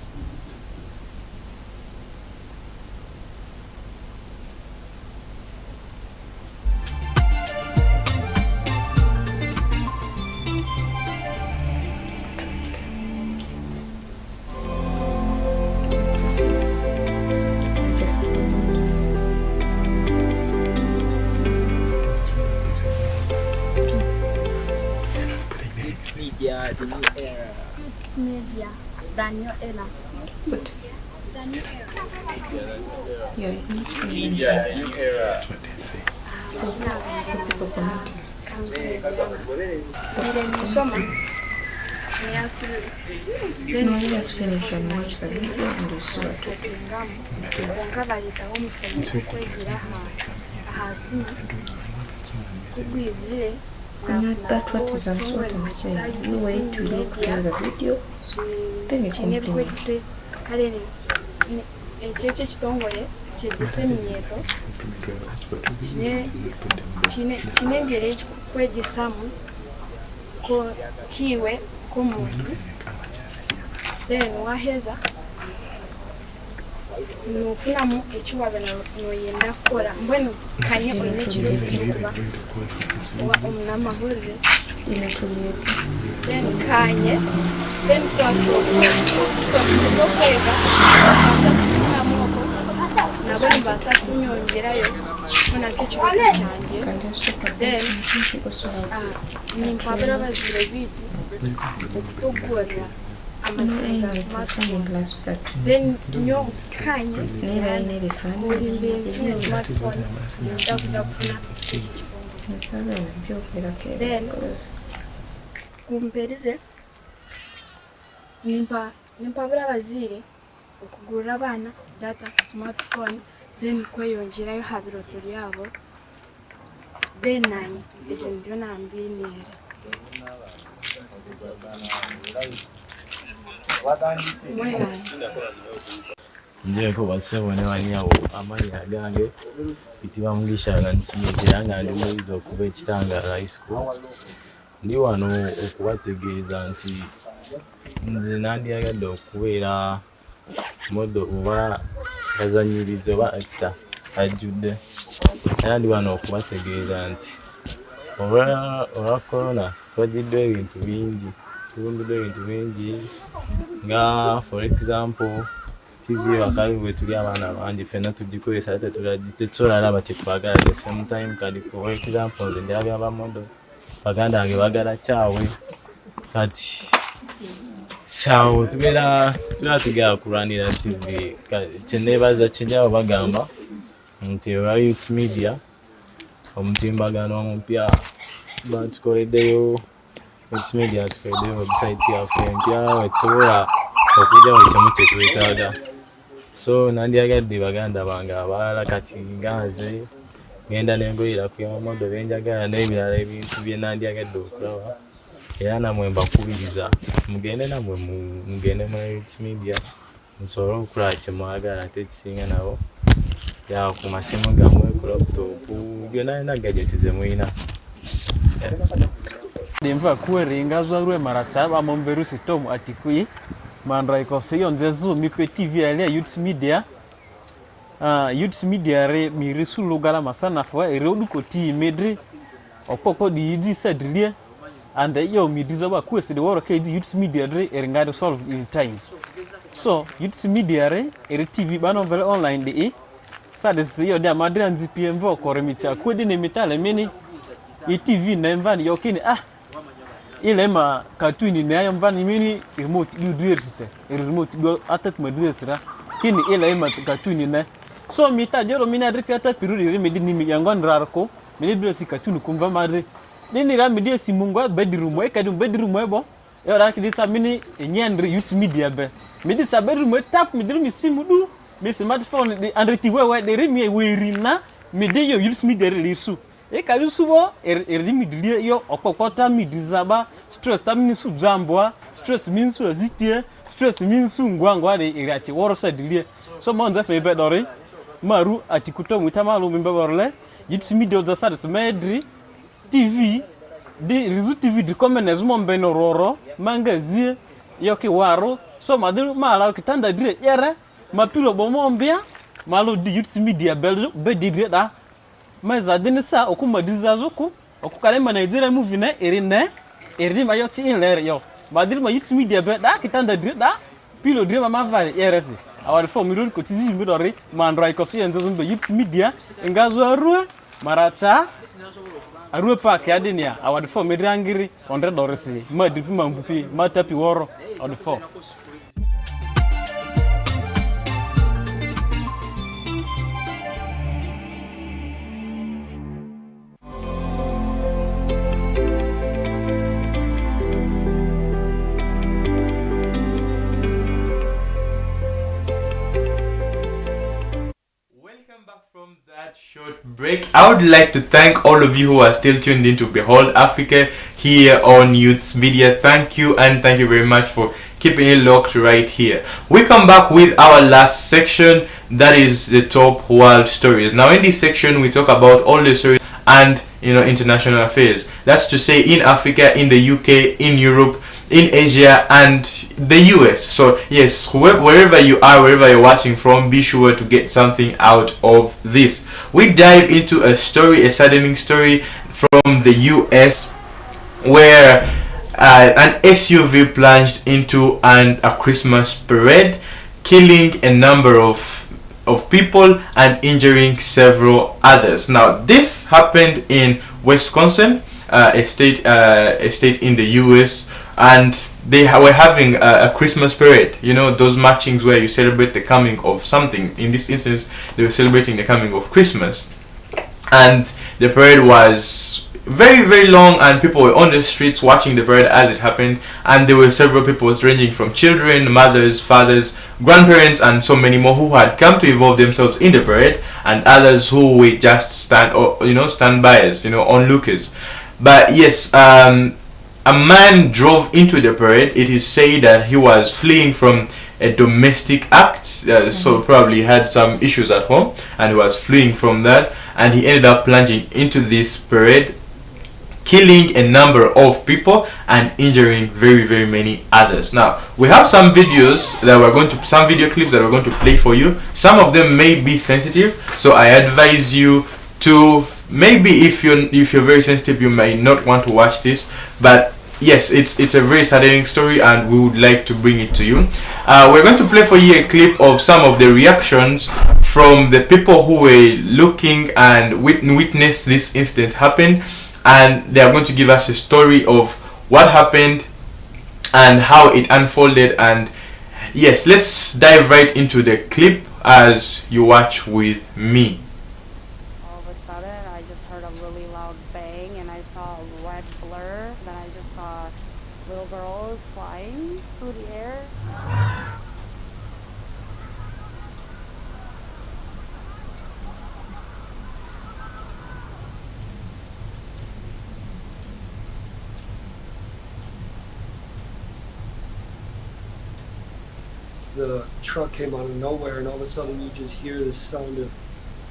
Media, the new era. It's media, Daniel Ella. Good. Daniel Ella. Yeah, it's Media, the new era. Then we just finish and watch the video and you see what and that's what is what I'm saying. You wait to look through the video, then you continue. Ekyo kitongole kyegisa eminyeeto kine engeri ekikwegisamu kiiwe k'omuntu, then waheza nofunamu ekiwaba noyenda kukola mbwenu kanye olina ekirikuba omunamahurire then kanye then twasitokwega aza kukikamu okwo nabo nibasa kunyongerayo funako ekibuto kyange then nimpabura abaziire biitu okutogorera amasenga smartphone then nyo kanye olimbentine smartphone ndakuza kufuna then kumperize nimpabura abaziire okugurira abaana data smartphone then kweyongerayo ha biroto byabo then nanye ebyo nibyo nambiniire. Nje ko basebone banyawo amanya gange itiba mugisha nsimugera nga ndi muizo kuba ekitangala high school. Ndi wano okubategeeza nti nze nandyagadde okubeera modo oba kazanyirizo ba actor ajudde. Era ndi wano okubategeeza nti olwa corona twajidde ebintu bingi, nga for example TV wakali bwe tuli abaana bangi fena tugikozesa ate tetusobola alaba kye twagala at the same time. Kali for example nze ndabya abamodo baganda bange bagala kyawe kati sawo tubeera tugera kulwanira TV kyenebaza kijyawo bagamba nti olwa Youth Media omutimbagano omupya batukoleddeyo Youth Media tukoleddeyo website yaffe empya wetusobola okujjawo ekimu kye twetaaga. So nandyagadde baganda bange abalala kati nganze ngenda nengoyera ku amamodo benjagala n'ebirala ebintu bye nandyagadde okulaba era namwe mbakubiriza mugende namwe mugende mu Youth Media musobole okulaba kye mwagala ate ekisinga nabo ya ku masimu gammwe ku laptop byonna gadgeti ze mulina Demva kueringazwa rwe maratsaba momberusi tomu atikui mandra ikoseyo nzezu mipe TV alia Youth Media Youth Media re mirisu lugala masana fwa erodu koti medri opoko di yidi sadrie and yo midriza ba kwesi de woro keji Youth Media re eringado solve in time so Youth Media re TV bano vele online de sadis yo de amadri anzi PMV ko remicha kwedi ne mitale mini TV na mvani yokini ile ma cartoon ni ayo mvani mini remote du duersite remote do atat ma duersira kini ile ma cartoon na so mita joro mina ripeta piruri re medi ni yangon rarko mini duersi cartoon kumva madre nini ra medi si mungo bedroom e kadu bedroom e bo yo ra kidi sa mini nyandre Youth Media be medi sa bedroom tap medi mi simudu mi smartphone de andreti wewe de remi werina medi yo Youth Media re lisu e kali subo midili yo okokota midizaba stress tamini su jambwa stress minsu azitie stress minsu ngwangwa de irati worosa dilie so monza fe bedori maru atikuto mutamalu mimbeborle Youth Media za sadis medri TV di rizu TV di komenez mombeno roro mangazie yoki waro so madilu mala kitanda dire yere mapilo bomombia malu di Youth Media bedidre da mas adinisa okuma dizazuku okukale ma Nigeria movie na erine ma yoti inler yo madil ma Youth Media be da kitanda dire da pilo dire ma vale eresi awal fo mirur ko tizi midori mandrai ko siyenzo zumbe Youth Media ngazo arue maracha arue pa kadenia awal fo midrangiri ondre doresi ma dipi mambupi matapi woro awal fo short break. I would like to thank all of you who are still tuned in to Behold Africa here on Youth Media. Thank you, and thank you very much for keeping it locked right here. We come back with our last section, that is the top world stories. Now in this section we talk about all the stories and international affairs. That's to say in Africa, in the UK, in Europe, in Asia and the US. So yes, wherever you are, wherever you're watching from, be sure to get something out of this. We dive into a saddening story from the US where an SUV plunged into a Christmas parade, killing a number of people and injuring several others. Now this happened in Wisconsin, a state in the US, and they were having a Christmas parade. Those marchings where you celebrate the coming of something. In this instance, they were celebrating the coming of Christmas, and the parade was very, very long, and people were on the streets watching the parade as it happened. And there were several people ranging from children, mothers, fathers, grandparents, and so many more who had come to involve themselves in the parade, and others who were just standbyers, onlookers. But yes, a man drove into the parade. It is said that he was fleeing from a domestic act, so probably had some issues at home, and he was fleeing from that, and he ended up plunging into this parade, killing a number of people and injuring very, very many others. Now we have some videos that some video clips that we're going to play for you. Some of them may be sensitive, so I advise you to, maybe if you're very sensitive, you may not want to watch this. But yes, it's a very saddening story, and we would like to bring it to you. We're going to play for you a clip of some of the reactions from the people who were looking and witnessed this incident happen, and they are going to give us a story of what happened and how it unfolded. And yes, let's dive right into the clip as you watch with me. All of a sudden, I just heard a really loud bang, and I saw a red blur. Then I just saw little girls flying through the air. the truck came out of nowhere, and all of a sudden you just hear the sound of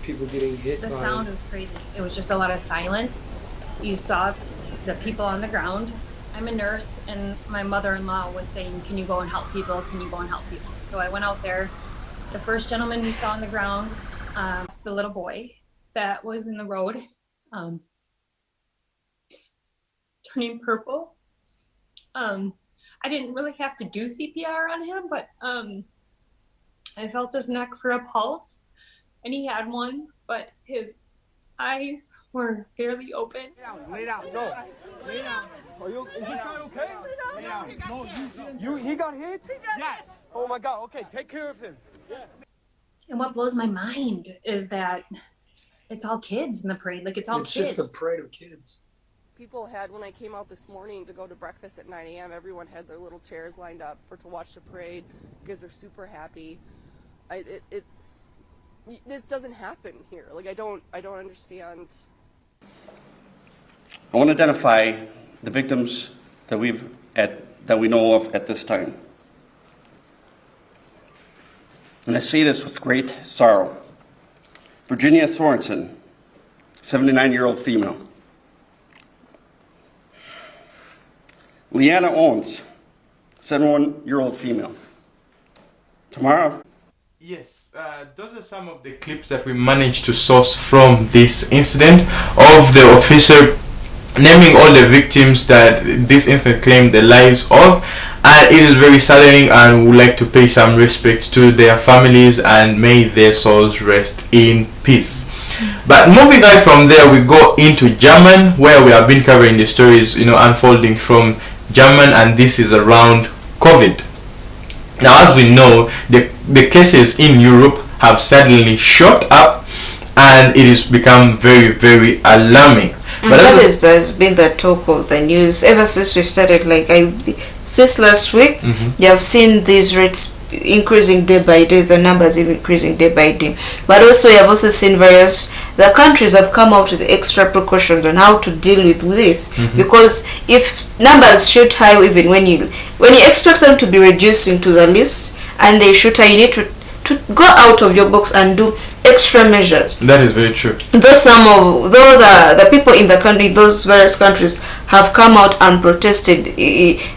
people getting hit. The sound was crazy. It was just a lot of silence. You saw the people on the ground. I'm a nurse, and my mother-in-law was saying, "Can you go and help people? Can you go and help people?" So I went out there. The first gentleman we saw on the ground, the little boy that was in the road, turning purple. I didn't really have to do CPR on him, but I felt his neck for a pulse, and he had one, but his eyes were barely open. Lay down, no. Lay down. Is this guy okay? Lay down. No, he got hit? Yes. Oh my God, okay, take care of him. And what blows my mind is that it's all kids in the parade. Like, it's kids. It's just a parade of kids. People had, when I came out this morning to go to breakfast at 9 a.m., everyone had their little chairs lined up to watch the parade because they're super happy. This doesn't happen here. Like, I don't understand. I want to identify the victims that we know of at this time. And I say this with great sorrow. Virginia Sorensen, 79-year-old female. Leanna Owens, 71-year-old female. Tamara. Yes, those are some of the clips that we managed to source from this incident of the officer naming all the victims that this incident claimed the lives of, and it is very saddening, and we would like to pay some respect to their families and may their souls rest in peace. But moving on from there, we go into German, where we have been covering the stories, unfolding from German, and this is around COVID. Now, as we know, the cases in Europe have suddenly shot up, and it has become very, very alarming. But that's been the talk of the news ever since we started. Since last week, you have seen these rates increasing day by day, the numbers increasing day by day. But also, you have also seen the countries have come out with extra precautions on how to deal with this. Because if numbers shoot high, even when you expect them to be reducing to the least, and they shoot high, you need to go out of your box and do extra measures. That is very true. Though the people in the country, those various countries, have come out and protested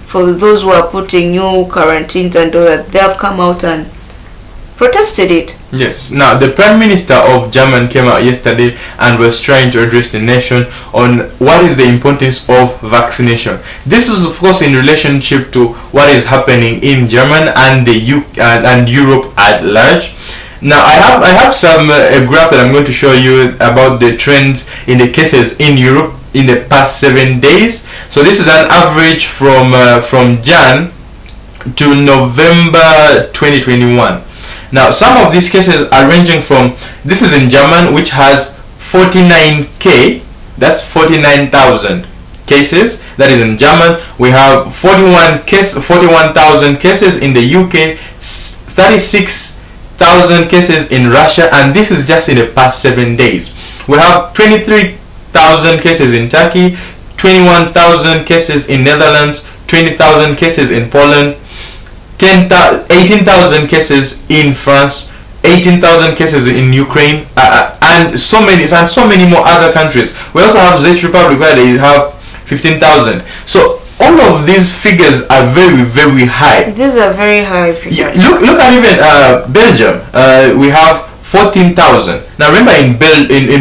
for those who are putting new quarantines and all that, they have come out and protested it. Yes. Now, the Prime Minister of Germany came out yesterday and was trying to address the nation on what is the importance of vaccination. This is, of course, in relationship to what is happening in Germany and the UK and Europe at large. Now, I have some a graph that I'm going to show you about the trends in the cases in Europe in the past 7 days. So this is an average from Jan to November 2021. Now, some of these cases are ranging from, this is in Germany, which has 49k, that's 49,000 cases. That is in Germany. We have 41,000 cases in the UK, 36,000 cases in Russia, and this is just in the past 7 days. We have 23,000 cases in Turkey, 21,000 cases in Netherlands, 20,000 cases in Poland, 18,000 cases in France, 18,000 cases in Ukraine, and so many more other countries. We also have Czech Republic, where they have 15,000. So all of these figures are very, very high. These are very high figures. Yeah, look at even Belgium. We have 14,000. Now remember, in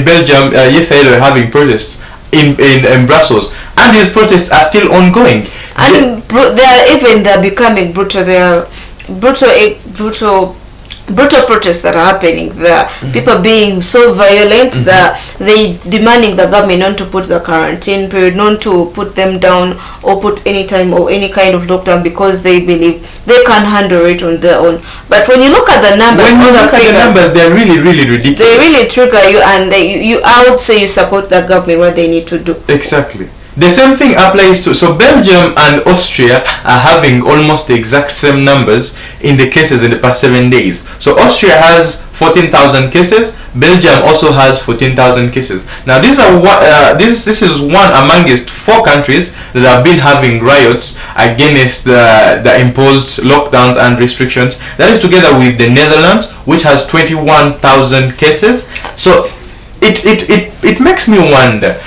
Belgium, yesterday they were having protests in Brussels, and these protests are still ongoing. And they're becoming brutal. They are brutal protests that are happening there. People being so violent that they demanding the government not to put the quarantine period, not to put them down or put any time or any kind of lockdown, because they believe they can handle it on their own. But when you look at the numbers, they're really, really ridiculous. They really trigger you, and I would say you support the government what they need to do. Exactly. The same thing applies to, so Belgium and Austria are having almost the exact same numbers in the cases in the past 7 days. So Austria has 14,000 cases. Belgium also has 14,000 cases. Now these are this is one amongst 4 countries that have been having riots against the imposed lockdowns and restrictions. That is together with the Netherlands, which has 21,000 cases. So it makes me wonder,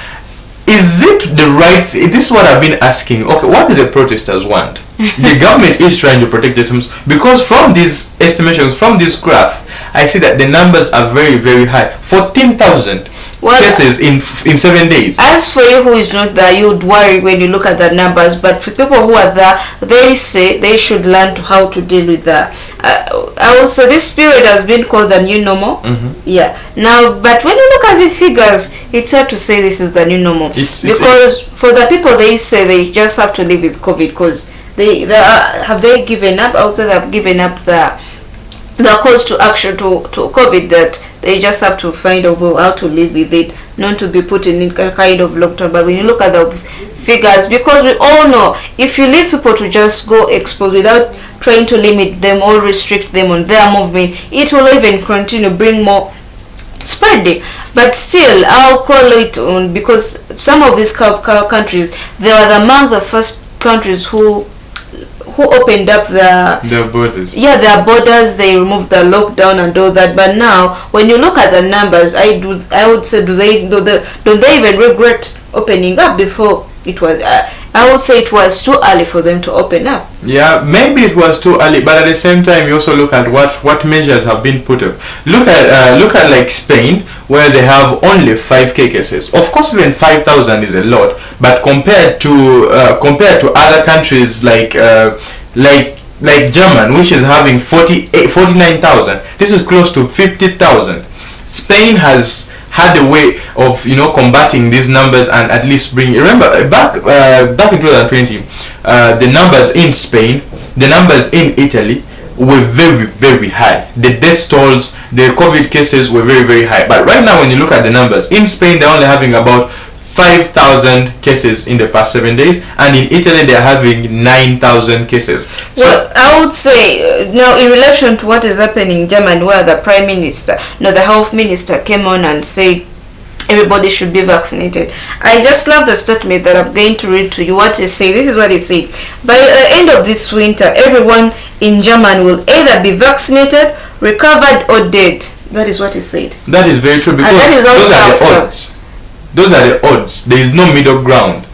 is it the right this is what I've been asking. Okay, what do the protesters want? The government is trying to protect themselves, because from these estimations, from this graph, I see that the numbers are very, very high. 14,000 cases in 7 days. As for you who is not there, you would worry when you look at the numbers, but for people who are there, they say they should learn how to deal with that. I will say this period has been called the new normal. Yeah. Now, but when you look at the figures, it's hard to say this is the new normal, because for the people, they say they just have to live with COVID, because have they given up? I would say they have given up the calls to action to COVID, that they just have to find out how to live with it, not to be put in a kind of lockdown. But when you look at the figures, because we all know, if you leave people to just go expose without trying to limit them or restrict them on their movement, it will even continue bring more spreading. But still, I'll call it on, because some of these countries, they were among the first countries who opened up their borders. Yeah, their borders. They removed the lockdown and all that. But now, when you look at the numbers, I would say, do they even regret opening up before it was? I would say it was too early for them to open up. Yeah, maybe it was too early, but at the same time, you also look at what measures have been put up. Look at like Spain, where they have only 5,000 cases. Of course, even 5,000 is a lot, but compared to other countries like Germany, which is having 49,000, this is close to 50,000. Spain has had a way of combating these numbers and at least bring. Remember back in 2020, the numbers in Spain, the numbers in Italy were very, very high. The death tolls, the COVID cases were very, very high. But right now, when you look at the numbers in Spain, they're only having about 5,000 cases in the past 7 days, and in Italy they're having 9,000 cases. Well, I would say now, in relation to what is happening in Germany, where the the health minister came on and said everybody should be vaccinated. I just love the statement that I'm going to read to you. What he said, this is what he said: by the end of this winter, everyone in Germany will either be vaccinated, recovered, or dead. That is what he said. That is very true, because that is those are the odds. Those are the odds. There is no middle ground.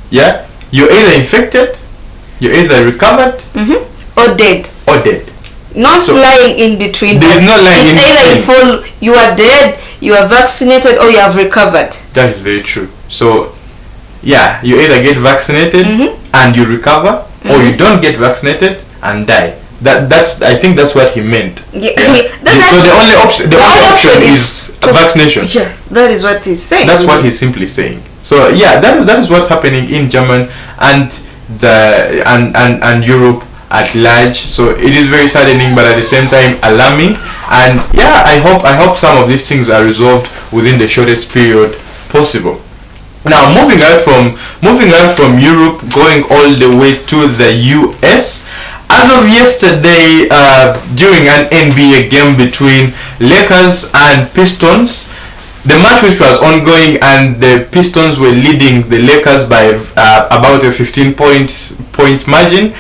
Yeah, you're either infected, you're either recovered, or dead. Not lying in between. There is no lying in between. Either you are dead, you are vaccinated, or you have recovered. That is very true. So, yeah, you either get vaccinated and you recover, or you don't get vaccinated and die. I think that's what he meant. Yeah. So the only option is vaccination. Yeah, that is what he's saying. That's what he's simply saying. So yeah, that is what's happening in Germany and Europe at large. So it is very saddening, but at the same time alarming. And yeah, I hope some of these things are resolved within the shortest period possible. Now moving out from Europe, going all the way to the US. As of yesterday, during an NBA game between Lakers and Pistons, the match which was ongoing, and the Pistons were leading the Lakers by about a 15-point margin.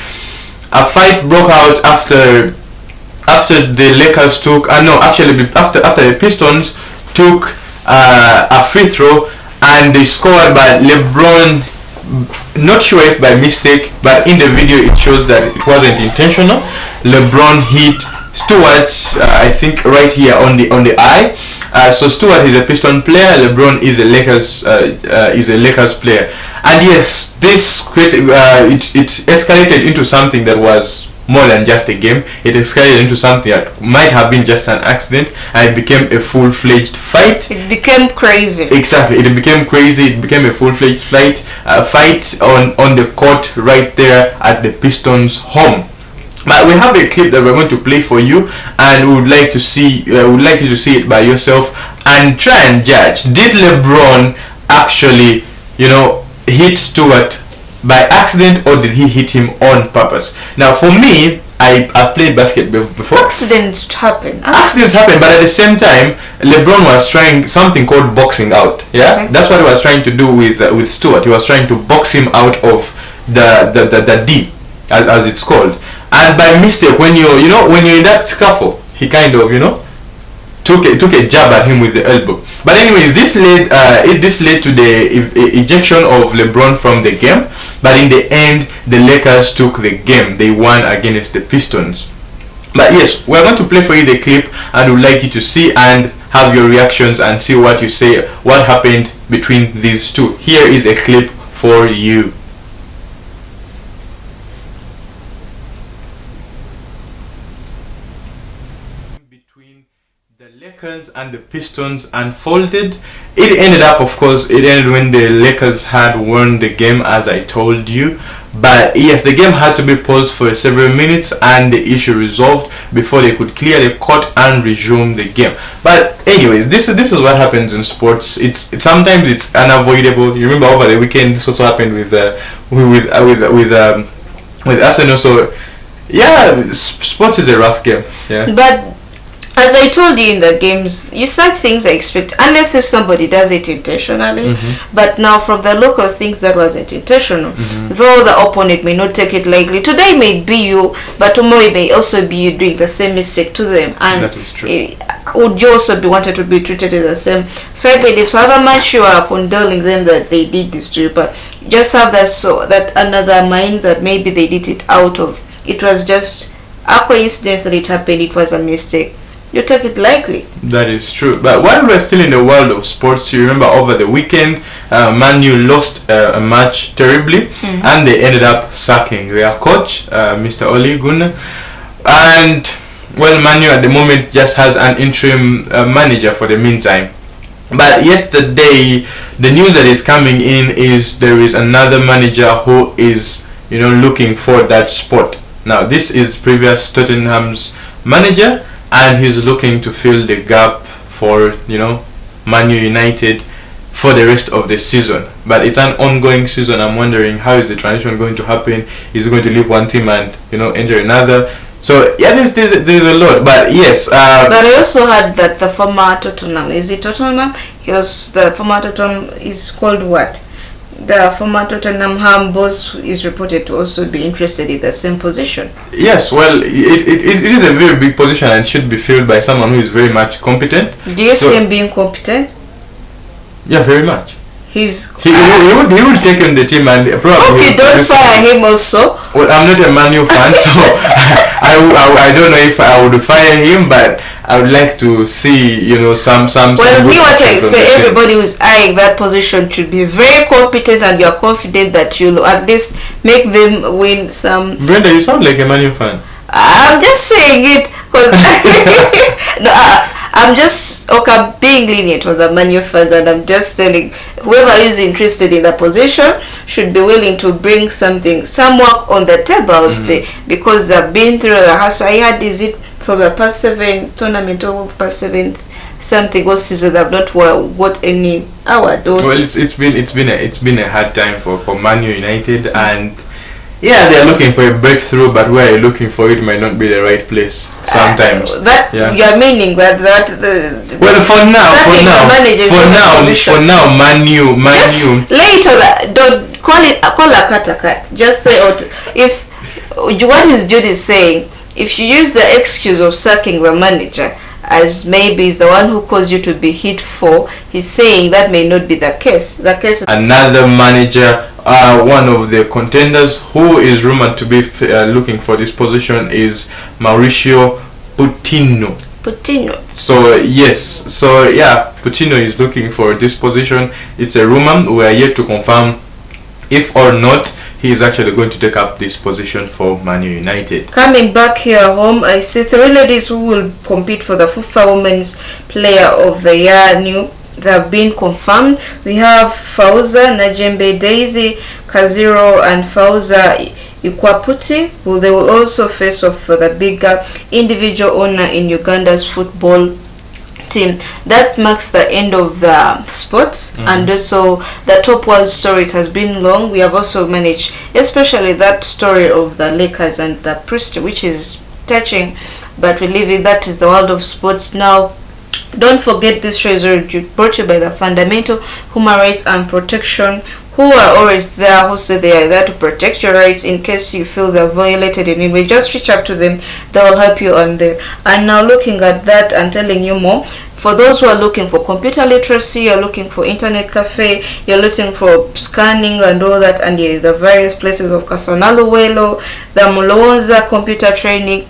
A fight broke out after the Lakers took after the Pistons took a free throw, and they scored by LeBron. Not sure if by mistake, but in the video it shows that it wasn't intentional. LeBron hit Stewart, I think right here on the eye. So Stewart is a Piston player, LeBron is a Lakers player, and yes, this it escalated into something that was more than just a game. It escalated into something that might have been just an accident, and it became a full-fledged fight. It became crazy. Exactly, it became crazy. It became a full-fledged fight on the court right there at the Pistons' home. But we have a clip that we're going to play for you, and we would like to see you to see it by yourself and try and judge. Did LeBron actually, hit Stewart by accident or did he hit him on purpose? Now, for me, I've played basketball before. Accidents happen. Accidents happen, but at the same time, LeBron was trying something called boxing out. Yeah, Okay. that's what he was trying to do with Stewart. He was trying to box him out of the D, as it's called. And by mistake, when you're in that scuffle, he kind of took a jab at him with the elbow. But anyways, this led to the ejection of LeBron from the game. But in the end, the Lakers took the game. They won against the Pistons. But yes, we're going to play for you the clip, and we'd like you to see and have your reactions and see what you say, what happened between these two. Here is a clip for you. Lakers and the Pistons unfolded. It ended when the Lakers had won the game, as I told you. But yes, the game had to be paused for several minutes and the issue resolved before they could clear the court and resume the game. But anyways, this is what happens in sports. Sometimes it's unavoidable. You remember over the weekend this also happened with Arsenal. So yeah, sports is a rough game. Yeah. But as I told you in the games, you such things I expect, unless if somebody does it intentionally. But now from the local things that wasn't intentional, though the opponent may not take it lightly. Today may be you, but tomorrow it may also be you doing the same mistake to them. And that is true. Would you also be wanted to be treated in the same slightly? So other much you are condoning them that they did this to you, but just have that another mind that maybe they did it out of, it was just a coincidence that it happened, it was a mistake. You take it lightly. That is true. But while we're still in the world of sports, you remember over the weekend, Man U lost a match terribly, and they ended up sacking their coach, Mr. Ole Gunnar. And well, Man U at the moment just has an interim manager for the meantime. But yesterday, the news that is coming in is there is another manager who is, looking for that spot. Now, this is previous Tottenham's manager, and he's looking to fill the gap for Man United for the rest of the season. But it's an ongoing season. I'm wondering how is the transition going to happen. Is he going to leave one team and enter another? So yeah, there's a lot. But yes, but I also heard that the former Tottenham, is it Tottenham? Because the former Tottenham is called what? The former Tottenham boss is reported to also be interested in the same position. Yes, well, it is a very big position and should be filled by someone who is very much competent. Do you see him being competent? Yeah, very much. He would take in the team and probably. Okay, don't fire him also. Well, I'm not a Man U fan, so I don't know if I would fire him, but I would like to see some. Well, me what I say, everybody who's eyeing that position should be very competent, and you are confident that you'll at least make them win some. Brenda, you sound like a Man U fan. I'm just saying it because I'm just being lenient with the Man U fans, and I'm just telling whoever is interested in the position should be willing to bring some work on the table, I would say, because they've been through the hustle. I had from the past 7 tournament or past 7 something or season, they've not got any award. Well, it's been a hard time for Man United, and yeah, they're looking for a breakthrough, but where you're looking for it might not be the right place sometimes. You're meaning that for now, Man U. Later, don't call a cut a cut. Just say if what is Judy saying. If you use the excuse of sacking the manager as maybe is the one who caused you to be hit for, he's saying that may not be the case. Another manager, one of the contenders who is rumored to be looking for this position is Mauricio Pochettino. So yes, Pochettino is looking for this position. It's a rumor. We are yet to confirm if or not he is actually going to take up this position for Man United. Coming back here home, I see 3 ladies who will compete for the FIFA Women's Player of the Year. They have been confirmed. We have Fauza Najembe Daisy Kaziro and Fauza Ikwaputi, who they will also face off for the bigger individual honor in Uganda's football team, that marks the end of the sports. And also the top world story. It has been long. We have also managed, especially that story of the Lakers and the priest, which is touching, but we leave it. That is the world of sports. Now, don't forget this show is brought to you by the Fundamental Human Rights and Protection, who are always there, who say they are there to protect your rights in case you feel they're violated in any way. Just reach out to them, they will help you on there. And now looking at that and telling you more, for those who are looking for computer literacy, you're looking for internet cafe, you're looking for scanning and all that, and the various places of Kasanaluwelo, the Mulonza computer training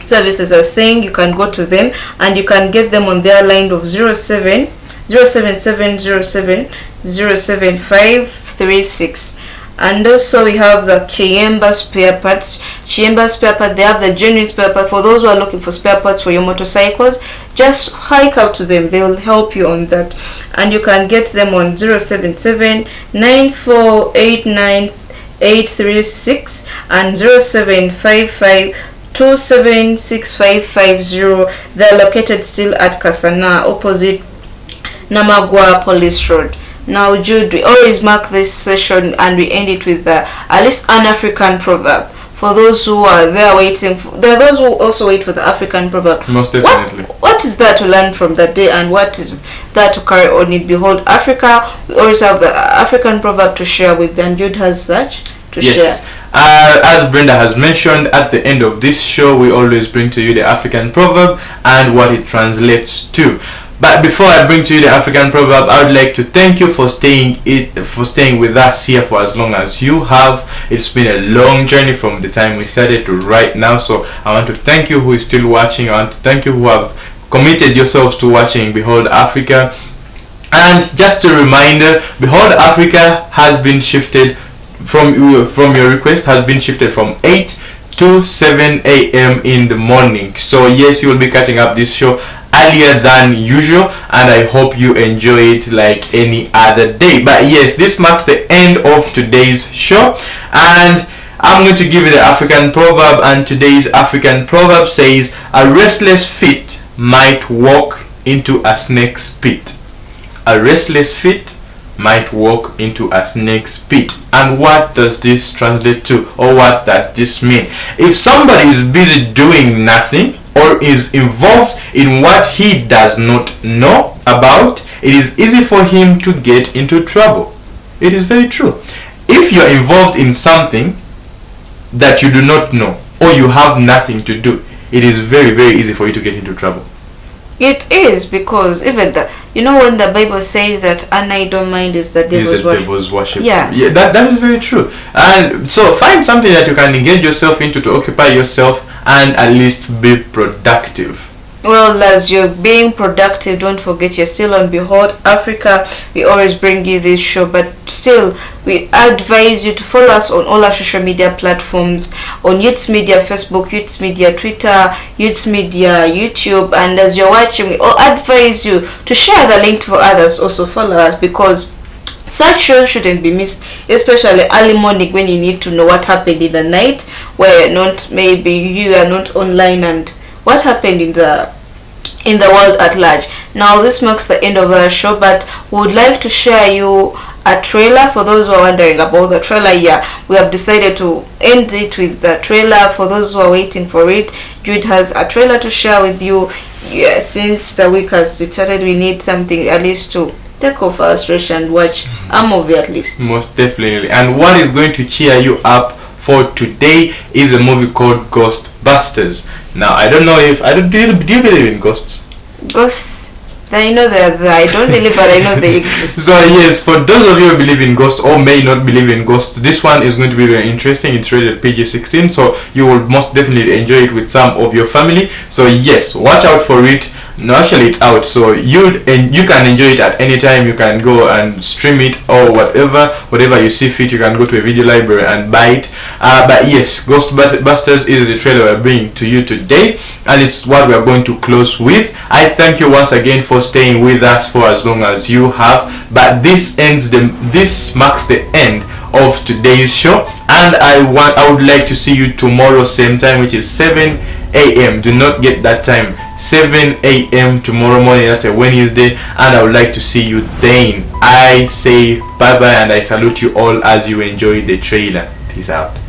services are saying you can go to them and you can get them on their line of 07707077536. And also we have the Chiemba spare parts. Chiemba spare part, they have the genuine spare part. For those who are looking for spare parts for your motorcycles, just hike out to them, they will help you on that. And you can get them on 077-9489-836 and 0755-276550. They're located still at Kasana, opposite Namagwa Police Road. Now, Jude, we always mark this session and we end it with at least an African proverb. For those who are there waiting, there are those who also wait for the African proverb. Most definitely. What is that to learn from that day, and what is that to carry on it? Behold, Africa, we always have the African proverb to share with them. Jude has such to share. As Brenda has mentioned, at the end of this show, we always bring to you the African proverb and what it translates to. But before I bring to you the African proverb, I would like to thank you for staying with us here for as long as you have. It's been a long journey from the time we started to right now. So I want to thank you who is still watching. I want to thank you who have committed yourselves to watching Behold Africa. And just a reminder, Behold Africa has been shifted from your request, has been shifted from 8 to 7 a.m. in the morning. So yes, you will be catching up this show earlier than usual, and I hope you enjoy it like any other day. But yes, this marks the end of today's show, and I'm going to give you the African proverb. And today's African proverb says, a restless feet might walk into a snake's pit. A restless feet might walk into a snake's pit. And what does this translate to, or what does this mean? If somebody is busy doing nothing or is involved in what he does not know about, it is easy for him to get into trouble. It is very true. If you are involved in something that you do not know or you have nothing to do, it is very, very easy for you to get into trouble. It is, because even when the Bible says that an idle mind is the devil's worship. Yeah, that is very true. And so find something that you can engage yourself into to occupy yourself and at least be productive. Well, as you're being productive, don't forget you're still on Behold Africa. We always bring you this show, but still we advise you to follow us on all our social media platforms, on Youths Media Facebook, Youths Media Twitter, Youths Media YouTube. And as you're watching, we all advise you to share the link for others. Also follow us, because such shows shouldn't be missed, especially early morning when you need to know what happened in the night, where maybe you are not online, and what happened in the world at large. Now this marks the end of our show, but we would like to share you a trailer. For those who are wondering about the trailer, we have decided to end it with the trailer. For those who are waiting for it, Jude has a trailer to share with you. Since the week has started, we need something at least to take off our stress and watch a movie at least. Most definitely. And what is going to cheer you up for today is a movie called Ghostbusters. Now I don't know if do you believe in ghosts? Ghosts, I know they're there. I don't believe, but I know they exist. So yes, for those of you who believe in ghosts or may not believe in ghosts, this one is going to be very interesting. It's rated PG-16, so you will most definitely enjoy it with some of your family. So yes, watch out for it. No, actually it's out, so you can enjoy it at any time. You can go and stream it or whatever you see fit. You can go to a video library and buy it. But yes, Ghostbusters is the trailer we're bringing to you today, and it's what we're going to close with. I thank you once again for staying with us for as long as you have. But this marks the end of today's show, and I would like to see you tomorrow same time, which is 7 a.m. Do not get that time 7 a.m. tomorrow morning. That's a Wednesday, and I would like to see you then. I say bye bye, and I salute you all as you enjoy the trailer. Peace out.